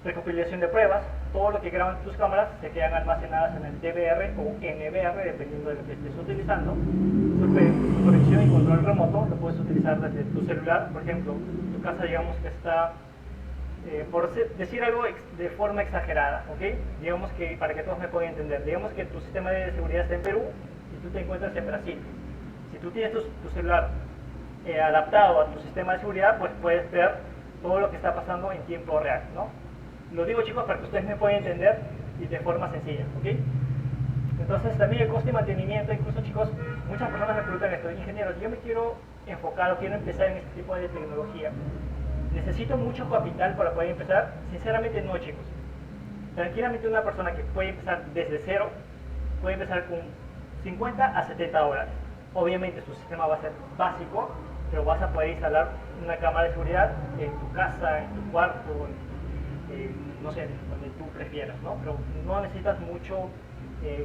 Recopilación de pruebas: todo lo que graban tus cámaras se quedan almacenadas en el DVR o NVR, dependiendo de lo que estés utilizando. Supervisión y control remoto: lo puedes utilizar desde tu celular. Por ejemplo, tu casa, digamos que está, por decir algo de forma exagerada, ¿ok? Digamos que, para que todos me puedan entender, digamos que tu sistema de seguridad está en Perú y tú te encuentras en Brasil. Si tú tienes tu celular adaptado a tu sistema de seguridad, pues puedes ver todo lo que está pasando en tiempo real, ¿no? Lo digo, chicos, para que ustedes me puedan entender y de forma sencilla, ¿ok? Entonces también el coste de mantenimiento. Incluso, chicos, muchas personas me preguntan esto: ingenieros, yo me quiero enfocar o quiero empezar en este tipo de tecnología, ¿necesito mucho capital para poder empezar? Sinceramente no, chicos. Tranquilamente una persona que puede empezar desde cero puede empezar con 50 a 70 dólares. Obviamente su sistema va a ser básico, pero vas a poder instalar una cámara de seguridad en tu casa, en tu cuarto, no sé, donde tú prefieras, ¿no? Pero no necesitas mucho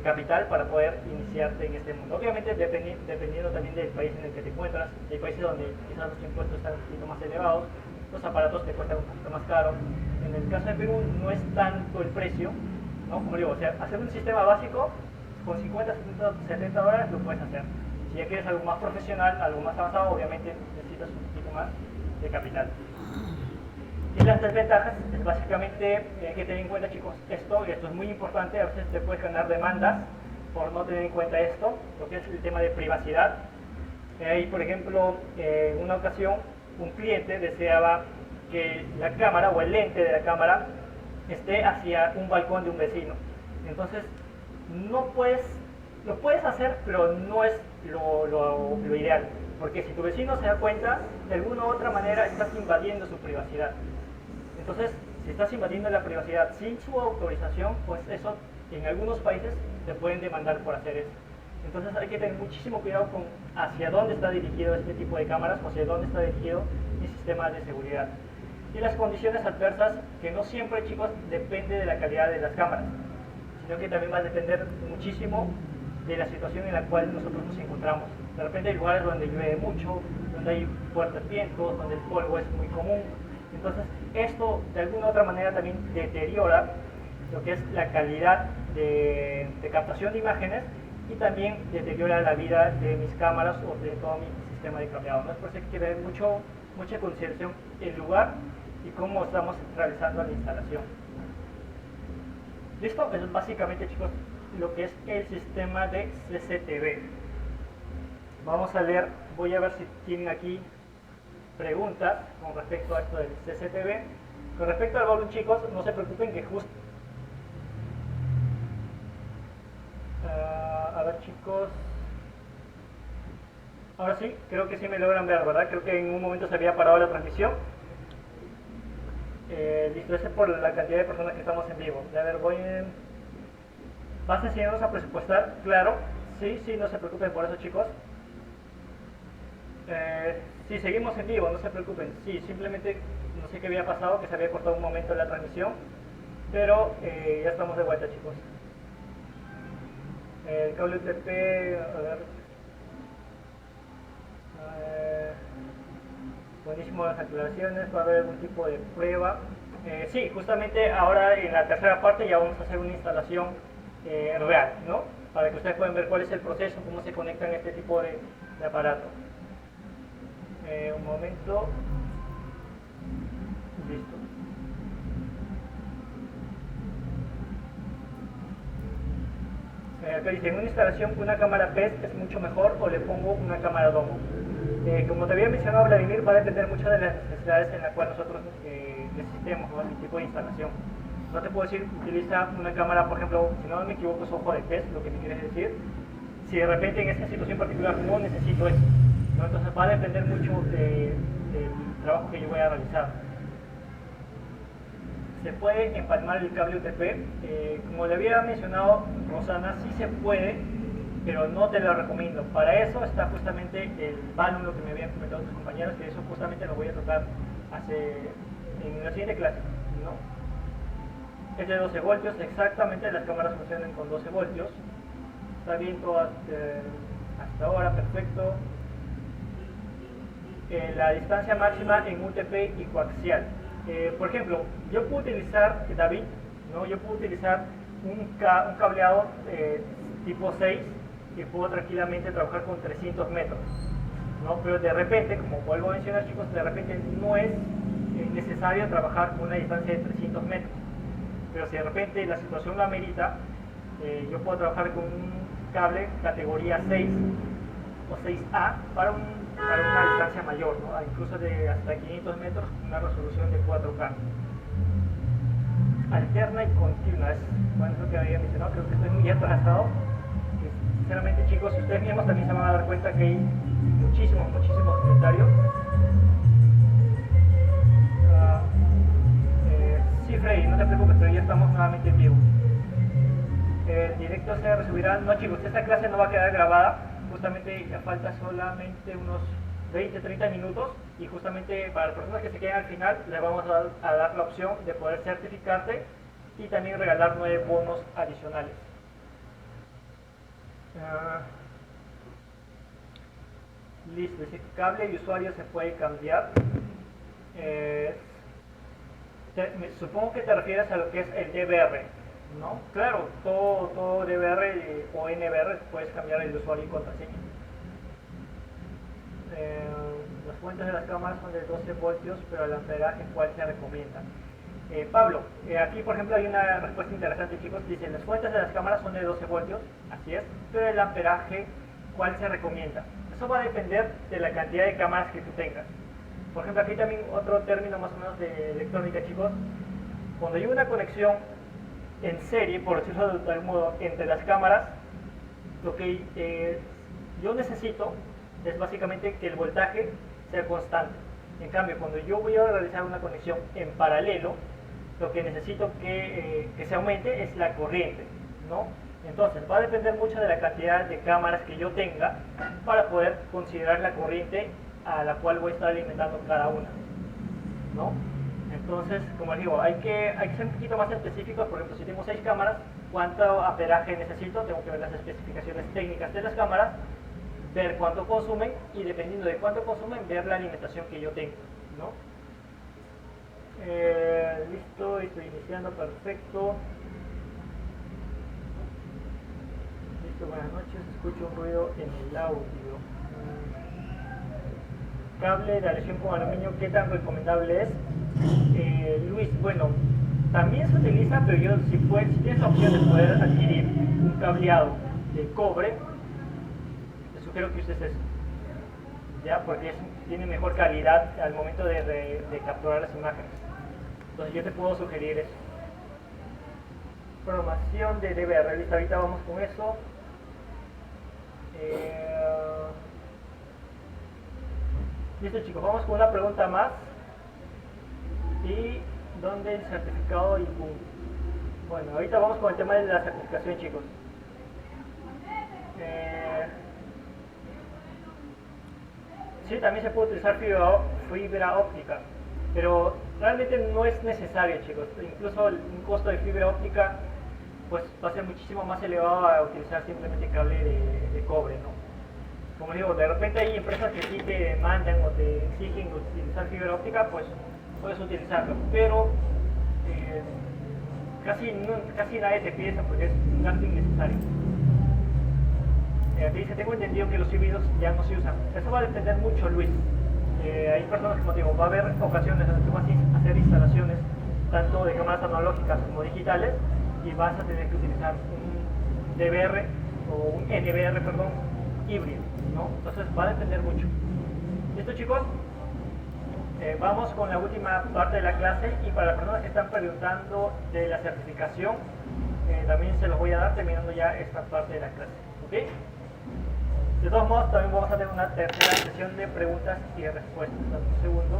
capital para poder iniciarte en este mundo. Obviamente dependiendo también del país en el que te encuentras, hay países donde quizás los impuestos están un poquito más elevados, los aparatos te cuestan un poquito más caro. En el caso de Perú no es tanto el precio, ¿no? Como digo, o sea, hacer un sistema básico con 50, 70 dólares lo puedes hacer. Si ya quieres algo más profesional, algo más avanzado, obviamente necesitas un poquito más de capital. Y las desventajas es básicamente, hay que tener en cuenta, chicos, esto es muy importante, a veces te puedes ganar demandas por no tener en cuenta esto, lo que es el tema de privacidad. Ahí, por ejemplo, en una ocasión un cliente deseaba que la cámara o el lente de la cámara esté hacia un balcón de un vecino. Entonces, no puedes, lo puedes hacer, pero no es lo ideal, porque si tu vecino se da cuenta, de alguna u otra manera estás invadiendo su privacidad. Entonces, si estás invadiendo la privacidad sin su autorización, pues eso en algunos países te pueden demandar por hacer eso. Entonces hay que tener muchísimo cuidado con hacia dónde está dirigido este tipo de cámaras o hacia dónde está dirigido mi sistema de seguridad. Y las condiciones adversas, que no siempre, chicos, depende de la calidad de las cámaras, sino que también va a depender muchísimo de la situación en la cual nosotros nos encontramos. De repente hay lugares donde llueve mucho, donde hay fuertes vientos, donde el polvo es muy común. Entonces esto de alguna u otra manera también deteriora lo que es la calidad de captación de imágenes y también deteriora la vida de mis cámaras o de todo mi sistema de cableado, ¿no? Es por eso que hay que tener mucha consideración el lugar y cómo estamos realizando la instalación. Listo, eso es básicamente, chicos, lo que es el sistema de CCTV. Vamos a leer, voy a ver si tienen aquí preguntas con respecto a esto del CCTV. Con respecto al volumen, chicos, no se preocupen que justo a ver, chicos, ahora sí, creo que sí me logran ver, ¿verdad? Creo que en un momento se había parado la transmisión. Listo, ese es por la cantidad de personas que estamos en vivo. A ver, ¿vas a enseñarnos a presupuestar? Claro, sí, no se preocupen por eso, chicos. Sí, seguimos en vivo, no se preocupen. Sí, simplemente no sé qué había pasado, que se había cortado un momento la transmisión, pero ya estamos de vuelta, chicos. El cable UTP, a ver. Buenísimo las aclaraciones, va a haber algún tipo de prueba. Sí, justamente ahora en la tercera parte ya vamos a hacer una instalación real, ¿no? Para que ustedes puedan ver cuál es el proceso, cómo se conectan este tipo de aparato. Un momento. Listo. Acá dice, en una instalación una cámara PES es mucho mejor o le pongo una cámara domo. Como te había mencionado, Vladimir, va a depender mucho de las necesidades en las cuales nosotros necesitemos, ¿no? El tipo de instalación. No te puedo decir, utiliza una cámara, por ejemplo, si no me equivoco, es ojo de pez, lo que me quieres decir. Si de repente en esta situación particular no necesito eso, ¿no? Entonces va a depender mucho del trabajo que yo voy a realizar. Se puede empalmar el cable UTP, como le había mencionado Rosana, sí se puede, pero no te lo recomiendo. Para eso está justamente el balun, lo que me habían comentado tus compañeros, que eso justamente lo voy a tocar en la siguiente clase, ¿no? Es de 12 voltios, exactamente, las cámaras funcionan con 12 voltios. Está bien todo hasta ahora, perfecto. La distancia máxima en UTP y coaxial. Por ejemplo, yo puedo utilizar, David, ¿no? Yo puedo utilizar un cableado tipo 6 que puedo tranquilamente trabajar con 300 metros, ¿no? Pero de repente, como vuelvo a mencionar, chicos, de repente no es necesario trabajar con una distancia de 300 metros. Pero si de repente la situación lo amerita, yo puedo trabajar con un cable categoría 6 o 6A para una distancia mayor, ¿no? Incluso de hasta 500 metros, una resolución de 4K. Alterna y continua, bueno, es lo que había mencionado, creo que estoy muy atrasado. Sinceramente, chicos, si ustedes mismos también se van a dar cuenta que hay muchísimos comentarios. Sí, Freddy, no te preocupes, pero ya estamos nuevamente en vivo. El directo se resubirá. No, chicos, esta clase no va a quedar grabada. Justamente ya falta solamente unos 20-30 minutos y justamente para las personas que se queden al final les vamos a dar la opción de poder certificarse y también regalar 9 bonos adicionales. Listo, dice que cable y usuario se puede cambiar. Supongo que te refieres a lo que es el DVR, ¿no? Claro, todo DVR o NVR puedes cambiar el usuario y contraseña. Las fuentes de las cámaras son de 12 voltios, pero el amperaje, ¿cuál se recomienda? Pablo, aquí por ejemplo hay una respuesta interesante, chicos. Dicen, las fuentes de las cámaras son de 12 voltios, así es, pero el amperaje, ¿cuál se recomienda? Eso va a depender de la cantidad de cámaras que tú tengas. Por ejemplo, aquí también otro término más o menos de electrónica, chicos. Cuando hay una conexión en serie, por decirlo de algún modo, entre las cámaras, lo que yo necesito es básicamente que el voltaje sea constante. En cambio, cuando yo voy a realizar una conexión en paralelo, lo que necesito que se aumente es la corriente, ¿no? Entonces, va a depender mucho de la cantidad de cámaras que yo tenga para poder considerar la corriente a la cual voy a estar alimentando cada una, ¿no? Entonces, como les digo, hay que ser un poquito más específicos. Por ejemplo, si tengo 6 cámaras, ¿cuánto amperaje necesito? Tengo que ver las especificaciones técnicas de las cámaras, ver cuánto consumen y dependiendo de cuánto consumen, ver la alimentación que yo tengo, ¿no? Listo, estoy iniciando, perfecto. Listo, buenas noches, escucho un ruido en el audio. Cable de adhesión con aluminio, ¿qué tan recomendable es? Luis, bueno, también se utiliza, pero si tienes la opción de poder adquirir un cableado de cobre, te sugiero que uses eso, ya, porque tiene mejor calidad al momento de capturar las imágenes. Entonces yo te puedo sugerir eso. Programación de DVR, listo, ahorita vamos con eso. Listo, chicos, vamos con una pregunta más. ¿Y dónde el certificado y boom? Bueno, ahorita vamos con el tema de la certificación, chicos. Sí, también se puede utilizar fibra óptica, pero realmente no es necesario, chicos. Incluso un costo de fibra óptica pues va a ser muchísimo más elevado a utilizar simplemente cable de cobre, ¿no? Como digo, de repente hay empresas que sí te mandan o te exigen utilizar fibra óptica, pues puedes utilizarlo, pero casi nadie te pide eso porque es un gasto innecesario. Te dice, tengo entendido que los híbridos ya no se usan. Eso va a depender mucho, Luis. Hay personas, como digo, va a haber ocasiones donde tú vas a hacer instalaciones tanto de cámaras analógicas como digitales y vas a tener que utilizar un DVR o un NVR, perdón, híbrido, ¿no? Entonces va a depender mucho. ¿Listo, chicos? Vamos con la última parte de la clase y para las personas que están preguntando de la certificación, también se los voy a dar terminando ya esta parte de la clase, ¿ok? De todos modos, también vamos a tener una tercera sesión de preguntas y respuestas. Un segundo.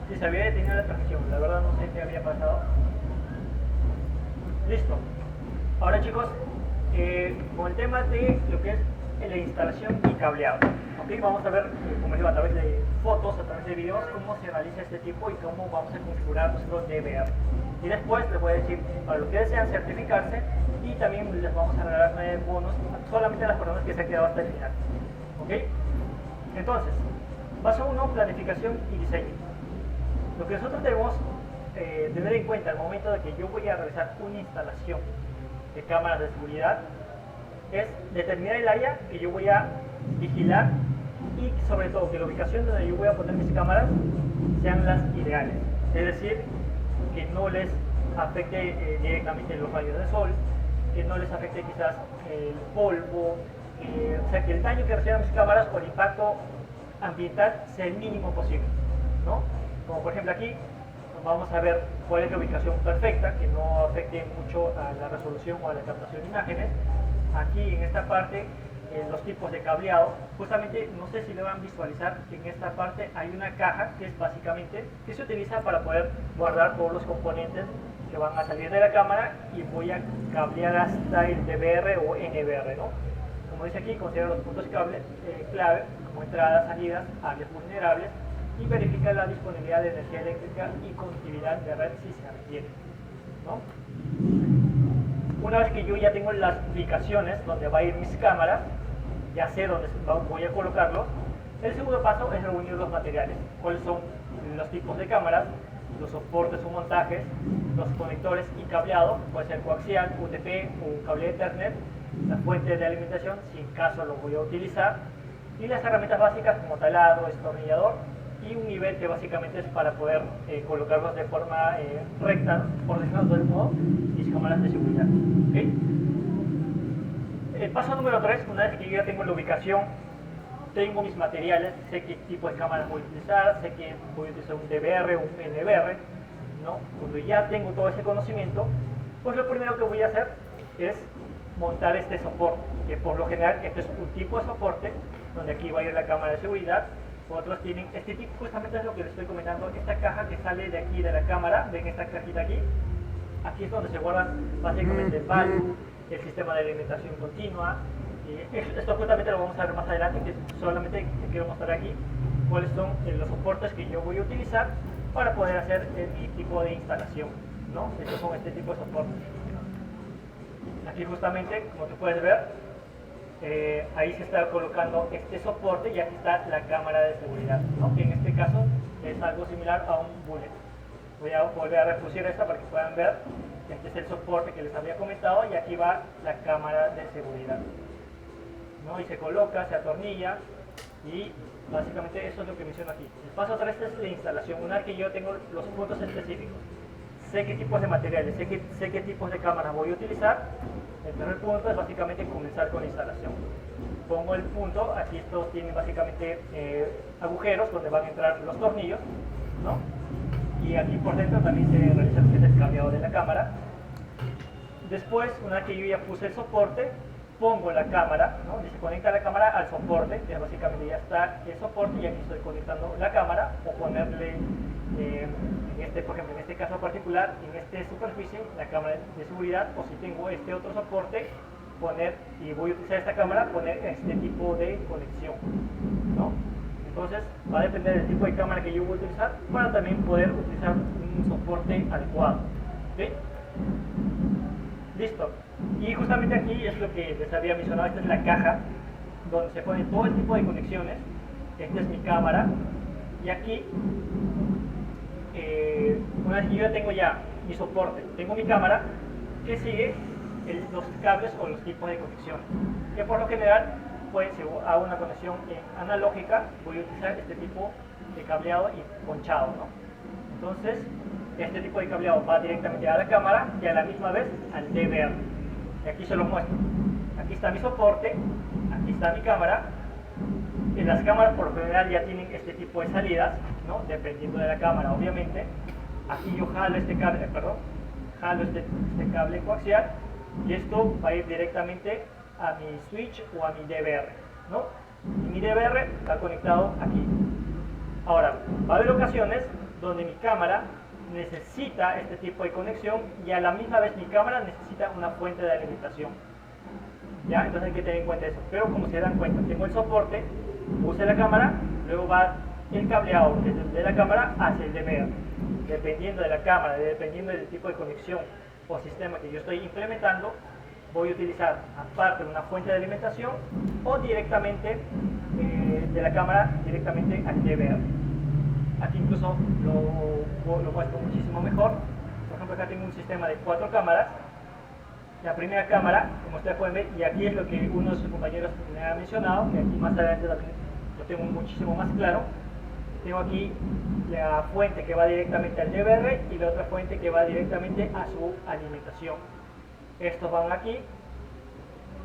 Si se había detenido la transmisión, la verdad no sé qué había pasado. Listo. Ahora, chicos, con el tema de lo que es la instalación y cableado. ¿Okay? Vamos a ver, como digo, a través de fotos, a través de videos, cómo se realiza este tipo y cómo vamos a configurar nuestro DVR. Y después les voy a decir, para los que desean certificarse, y también les vamos a regalar 9 bonos solamente a las personas que se han quedado hasta el final. ¿Ok? Entonces, paso 1, planificación y diseño. Lo que nosotros debemos tener en cuenta al momento de que yo voy a realizar una instalación de cámaras de seguridad es determinar el área que yo voy a vigilar y sobre todo que la ubicación donde yo voy a poner mis cámaras sean las ideales, es decir, que no les afecte directamente los rayos del sol, que no les afecte quizás el polvo, o sea, que el daño que reciban mis cámaras o el impacto ambiental sea el mínimo posible, ¿no? Como por ejemplo aquí vamos a ver cuál es la ubicación perfecta, que no afecte mucho a la resolución o a la captación de imágenes. Aquí en esta parte los tipos de cableado, justamente no sé si lo van a visualizar, que en esta parte hay una caja que es básicamente que se utiliza para poder guardar todos los componentes que van a salir de la cámara y voy a cablear hasta el DVR o NVR, ¿no? como dice aquí, considera los puntos clave como entradas, salidas, áreas vulnerables y verifica la disponibilidad de energía eléctrica y conectividad de red si se requiere, ¿no? Una vez que yo ya tengo las ubicaciones donde va a ir mis cámaras, ya sé dónde voy a colocarlos, el segundo paso es reunir los materiales. ¿Cuáles son los tipos de cámaras, los soportes o montajes, los conectores y cableado? Puede ser coaxial, UTP o un cable Ethernet, la fuente de alimentación, si en caso lo voy a utilizar, y las herramientas básicas como taladro, destornillador y un nivel que básicamente es para poder colocarlos de forma recta, por decirlo de modo, mis cámaras de seguridad. ¿Okay? El paso número 3, una vez que yo ya tengo la ubicación, tengo mis materiales, sé qué tipo de cámaras voy a utilizar, sé que voy a utilizar un DVR o un NVR, ¿no? Cuando ya tengo todo ese conocimiento, pues lo primero que voy a hacer es montar este soporte, que por lo general este es un tipo de soporte, donde aquí va a ir la cámara de seguridad. Otros tienen este tipo, justamente es lo que les estoy comentando, esta caja que sale de aquí de la cámara, ven esta cajita aquí, aquí es donde se guardan básicamente el palo, el sistema de alimentación continua. Esto justamente lo vamos a ver más adelante, que solamente quiero mostrar aquí cuáles son los soportes que yo voy a utilizar para poder hacer mi tipo de instalación, ¿no? Estos son este tipo de soportes. Aquí justamente, como tú puedes ver, ahí se está colocando este soporte y aquí está la cámara de seguridad, ¿no? Que en este caso es algo similar a un bullet. Voy a volver a reproducir esta para que puedan ver. Este es el soporte que les había comentado y aquí va la cámara de seguridad, ¿no? Y se coloca, se atornilla y básicamente eso es lo que menciono aquí. El paso 3 es la instalación. Una vez que yo tengo los puntos específicos, sé qué tipos de materiales, sé qué tipos de cámaras voy a utilizar, el primer punto es básicamente comenzar con la instalación. Pongo el punto, aquí estos tienen básicamente agujeros donde van a entrar los tornillos, ¿no? Y aquí por dentro también se realiza lo que es el cableado de la cámara. Después, una vez que yo ya puse el soporte, pongo la cámara, ¿no? Y se conecta la cámara al soporte, que básicamente ya está el soporte y aquí estoy conectando la cámara, o ponerle, por ejemplo, en este caso particular, en esta superficie, la cámara de seguridad, o si tengo este otro soporte, poner, y voy a utilizar esta cámara, poner este tipo de conexión, ¿no? Entonces, va a depender del tipo de cámara que yo voy a utilizar para también poder utilizar un soporte adecuado. ¿Sí? Listo. Y justamente aquí es lo que les había mencionado, esta es la caja donde se pone todo el tipo de conexiones. Esta es mi cámara y aquí una vez que yo ya tengo mi soporte, tengo mi cámara, que sigue los cables o los tipos de conexiones, que por lo general pues si hago una conexión analógica voy a utilizar este tipo de cableado y ponchado, ¿no? Entonces este tipo de cableado va directamente a la cámara y a la misma vez al DVR. Y aquí se lo muestro. Aquí está mi soporte, aquí está mi cámara. Y las cámaras por lo general ya tienen este tipo de salidas, ¿no? Dependiendo de la cámara, obviamente. Aquí yo jalo este cable, jalo este cable coaxial y esto va a ir directamente a mi switch o a mi DVR, ¿no? Y mi DVR está conectado aquí. Ahora, va a haber ocasiones donde mi cámara necesita este tipo de conexión y a la misma vez mi cámara necesita una fuente de alimentación. ¿Ya? Entonces hay que tener en cuenta eso. Pero como se dan cuenta, tengo el soporte, puse la cámara, luego va el cableado desde la cámara hacia el DVR. Dependiendo de la cámara, dependiendo del tipo de conexión o sistema que yo estoy implementando, voy a utilizar aparte una fuente de alimentación o directamente de la cámara directamente al DVR. Aquí incluso lo muestro muchísimo mejor. Por ejemplo, acá tengo un sistema de 4 cámaras. La primera cámara, como ustedes pueden ver, y aquí es lo que uno de sus compañeros me ha mencionado, que aquí más adelante también lo tengo muchísimo más claro. Tengo aquí la fuente que va directamente al DVR y la otra fuente que va directamente a su alimentación. Estos van aquí.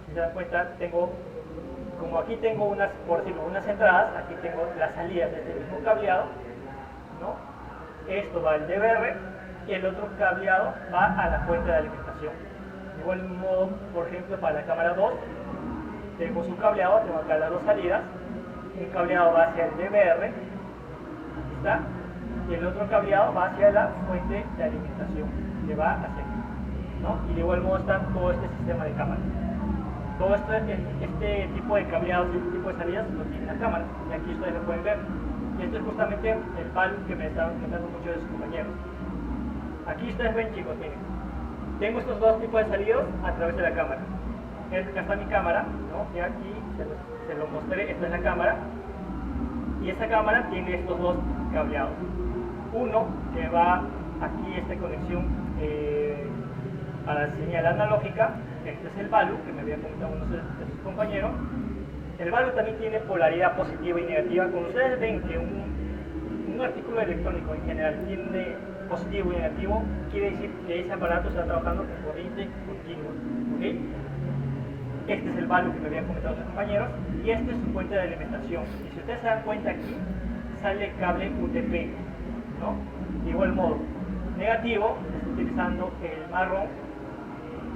Si se dan cuenta, como aquí tengo unas, por decirlo, unas entradas, aquí tengo las salidas de este mismo cableado, ¿no? Esto va al DVR y el otro cableado va a la fuente de alimentación. De igual modo, por ejemplo, para la cámara 2, tengo su cableado, tengo acá las dos salidas, un cableado va hacia el DVR, aquí está, y el otro cableado va hacia la fuente de alimentación, que va hacia aquí, ¿no? Y de igual modo está todo este sistema de cámaras. todo este tipo de cableados y este tipo de salidas lo tiene la cámara, y aquí ustedes lo pueden ver. Y esto es justamente el value que me estaban comentando muchos de sus compañeros. Aquí ustedes ven, chicos, miren, tengo estos dos tipos de salidos a través de la cámara. Acá está mi cámara, ¿no? Y aquí se lo mostré, esta es la cámara, y esta cámara tiene estos dos cableados. Uno que va aquí, esta conexión para la señal analógica. Este es el value que me había comentado uno de sus compañeros. El value también tiene polaridad positiva y negativa. Cuando ustedes ven que un artículo electrónico en general tiene positivo y negativo, quiere decir que ese aparato está trabajando con corriente continua, ¿okay? Este es el value que me habían comentado sus compañeros, y este es su fuente de alimentación. Y si ustedes se dan cuenta, aquí sale el cable UTP, ¿no? De igual modo, negativo está utilizando el marrón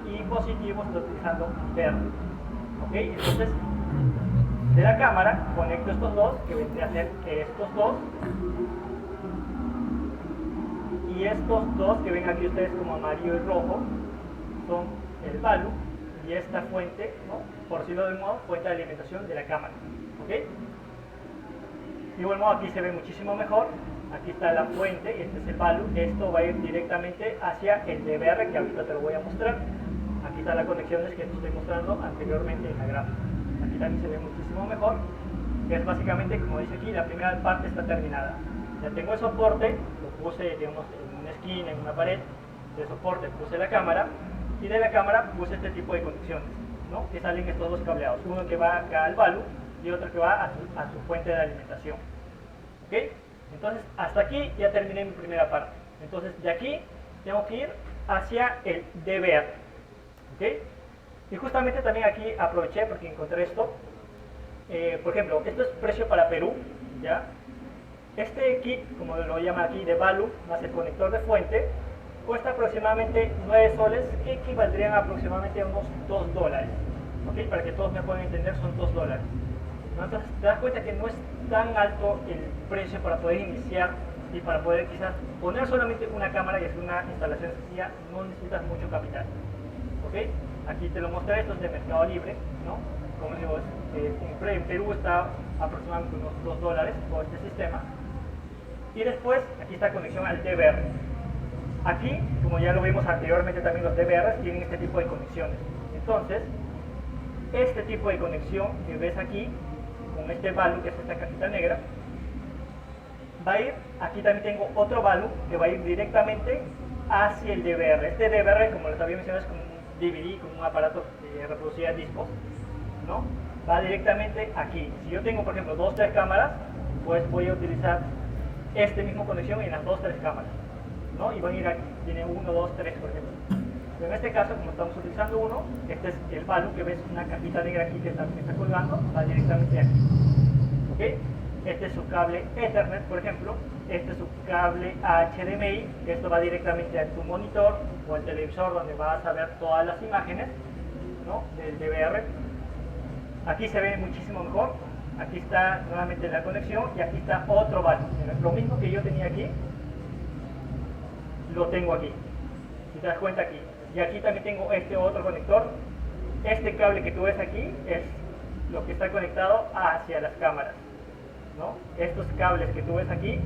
y positivo está utilizando verde, ¿ok? Entonces, de la cámara conecto estos dos, que vendría a ser estos dos, y estos dos que ven aquí ustedes como amarillo y rojo son el value, y esta fuente, ¿no? Por decirlo de un modo, fuente de alimentación de la cámara, ¿ok? De igual modo, aquí se ve muchísimo mejor. Aquí está la fuente, y este es el value. Esto va a ir directamente hacia el DVR, que ahorita te lo voy a mostrar. Aquí están las conexiones que te estoy mostrando anteriormente en la gráfica. Aquí también se ve muchísimo mejor, que es básicamente, como dice aquí, la primera parte está terminada. Ya tengo el soporte, lo puse, digamos, en una esquina, en una pared de soporte, puse la cámara, y de la cámara puse este tipo de conexiones, ¿no? Que salen estos dos cableados, uno que va acá al value y otro que va a su fuente de alimentación, ¿ok? Entonces, hasta aquí ya terminé mi primera parte. Entonces, de aquí tengo que ir hacia el DVR, ¿ok? Y justamente también aquí aproveché porque encontré esto. Por ejemplo, esto es precio para Perú, ¿ya? Este kit, como lo llaman aquí, de value más el conector de fuente, cuesta aproximadamente 9 soles, que equivaldrían a aproximadamente a unos $2, ¿ok? Para que todos me puedan entender, son $2, ¿no? Entonces te das cuenta que no es tan alto el precio para poder iniciar y para poder quizás poner solamente una cámara y hacer una instalación sencilla. No necesitas mucho capital, ¿ok? Aquí te lo mostré, esto es de Mercado Libre, ¿no? Como digo, en Perú está aproximadamente unos $2 por este sistema. Y después aquí está conexión al DVR. Aquí, como ya lo vimos anteriormente, también los DVRs tienen este tipo de conexiones. Entonces, este tipo de conexión que ves aquí, con este value, que es esta cajita negra, va a ir, aquí también tengo otro value que va a ir directamente hacia el DVR. Este DVR, como les había mencionado, es como un DVD, como un aparato que reproducía discos, ¿no? Va directamente aquí. Si yo tengo, por ejemplo, 2 o 3 cámaras, pues voy a utilizar este mismo conexión en las 2 o 3 cámaras, ¿no? Y van a ir aquí, tiene 1, 2, 3, por ejemplo. Pero en este caso, como estamos utilizando uno, este es el value, que ves una cajita negra aquí que está colgando, va directamente aquí, ¿ok? Este es su cable Ethernet, por ejemplo. Este es su cable HDMI, que esto va directamente a tu monitor o al televisor, donde vas a ver todas las imágenes, ¿no? Del DVR. Aquí se ve muchísimo mejor. Aquí está nuevamente la conexión y aquí está otro value. Lo mismo que yo tenía aquí, lo tengo aquí. Si te das cuenta aquí. Y aquí también tengo este otro conector. Este cable que tú ves aquí es lo que está conectado hacia las cámaras, ¿no? Estos cables que tú ves aquí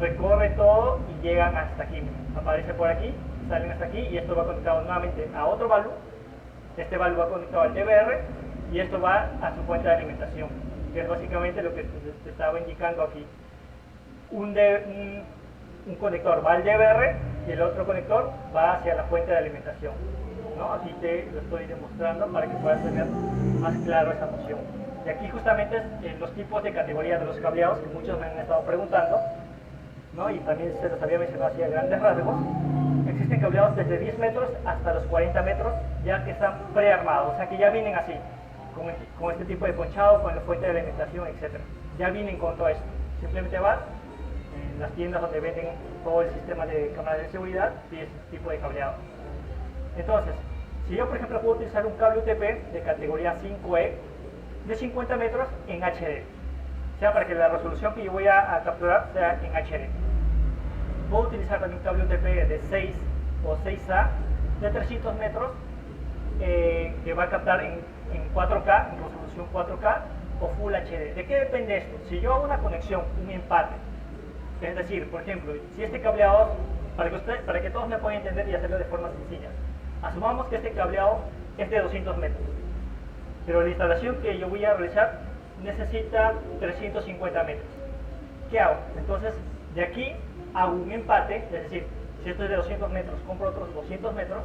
recorre todo y llegan hasta aquí. Aparece por aquí, salen hasta aquí, y esto va conectado nuevamente a otro value. Este value va conectado al DVR y esto va a su fuente de alimentación, que es básicamente lo que te estaba indicando aquí. Un conector va al DVR y el otro conector va hacia la fuente de alimentación, ¿no? Aquí te lo estoy demostrando para que puedas tener más claro esa noción. Y aquí justamente es los tipos de categoría de los cableados que muchos me han estado preguntando, ¿no? Y también se los había mencionado así a grandes rasgos. Existen cableados desde 10 metros hasta los 40 metros, ya que están prearmados, o sea que ya vienen así, con este tipo de ponchado, con la fuente de alimentación, etc. Ya vienen con todo esto. Simplemente vas en las tiendas donde venden todo el sistema de cámaras de seguridad y este tipo de cableado. Entonces, si yo por ejemplo puedo utilizar un cable UTP de categoría 5E de 50 metros en HD, o sea, para que la resolución que yo voy a capturar sea en HD. Puedo utilizar también un cable UTP de 6 o 6A de 300 metros que va a captar en 4K, en resolución 4K o Full HD. ¿De qué depende esto? Si yo hago una conexión, un empate, es decir, por ejemplo, si este cableado, para que todos me puedan entender y hacerlo de forma sencilla, asumamos que este cableado es de 200 metros, pero la instalación que yo voy a realizar necesita 350 metros. ¿Qué hago? Entonces, de aquí hago un empate, es decir, si esto es de 200 metros, compro otros 200 metros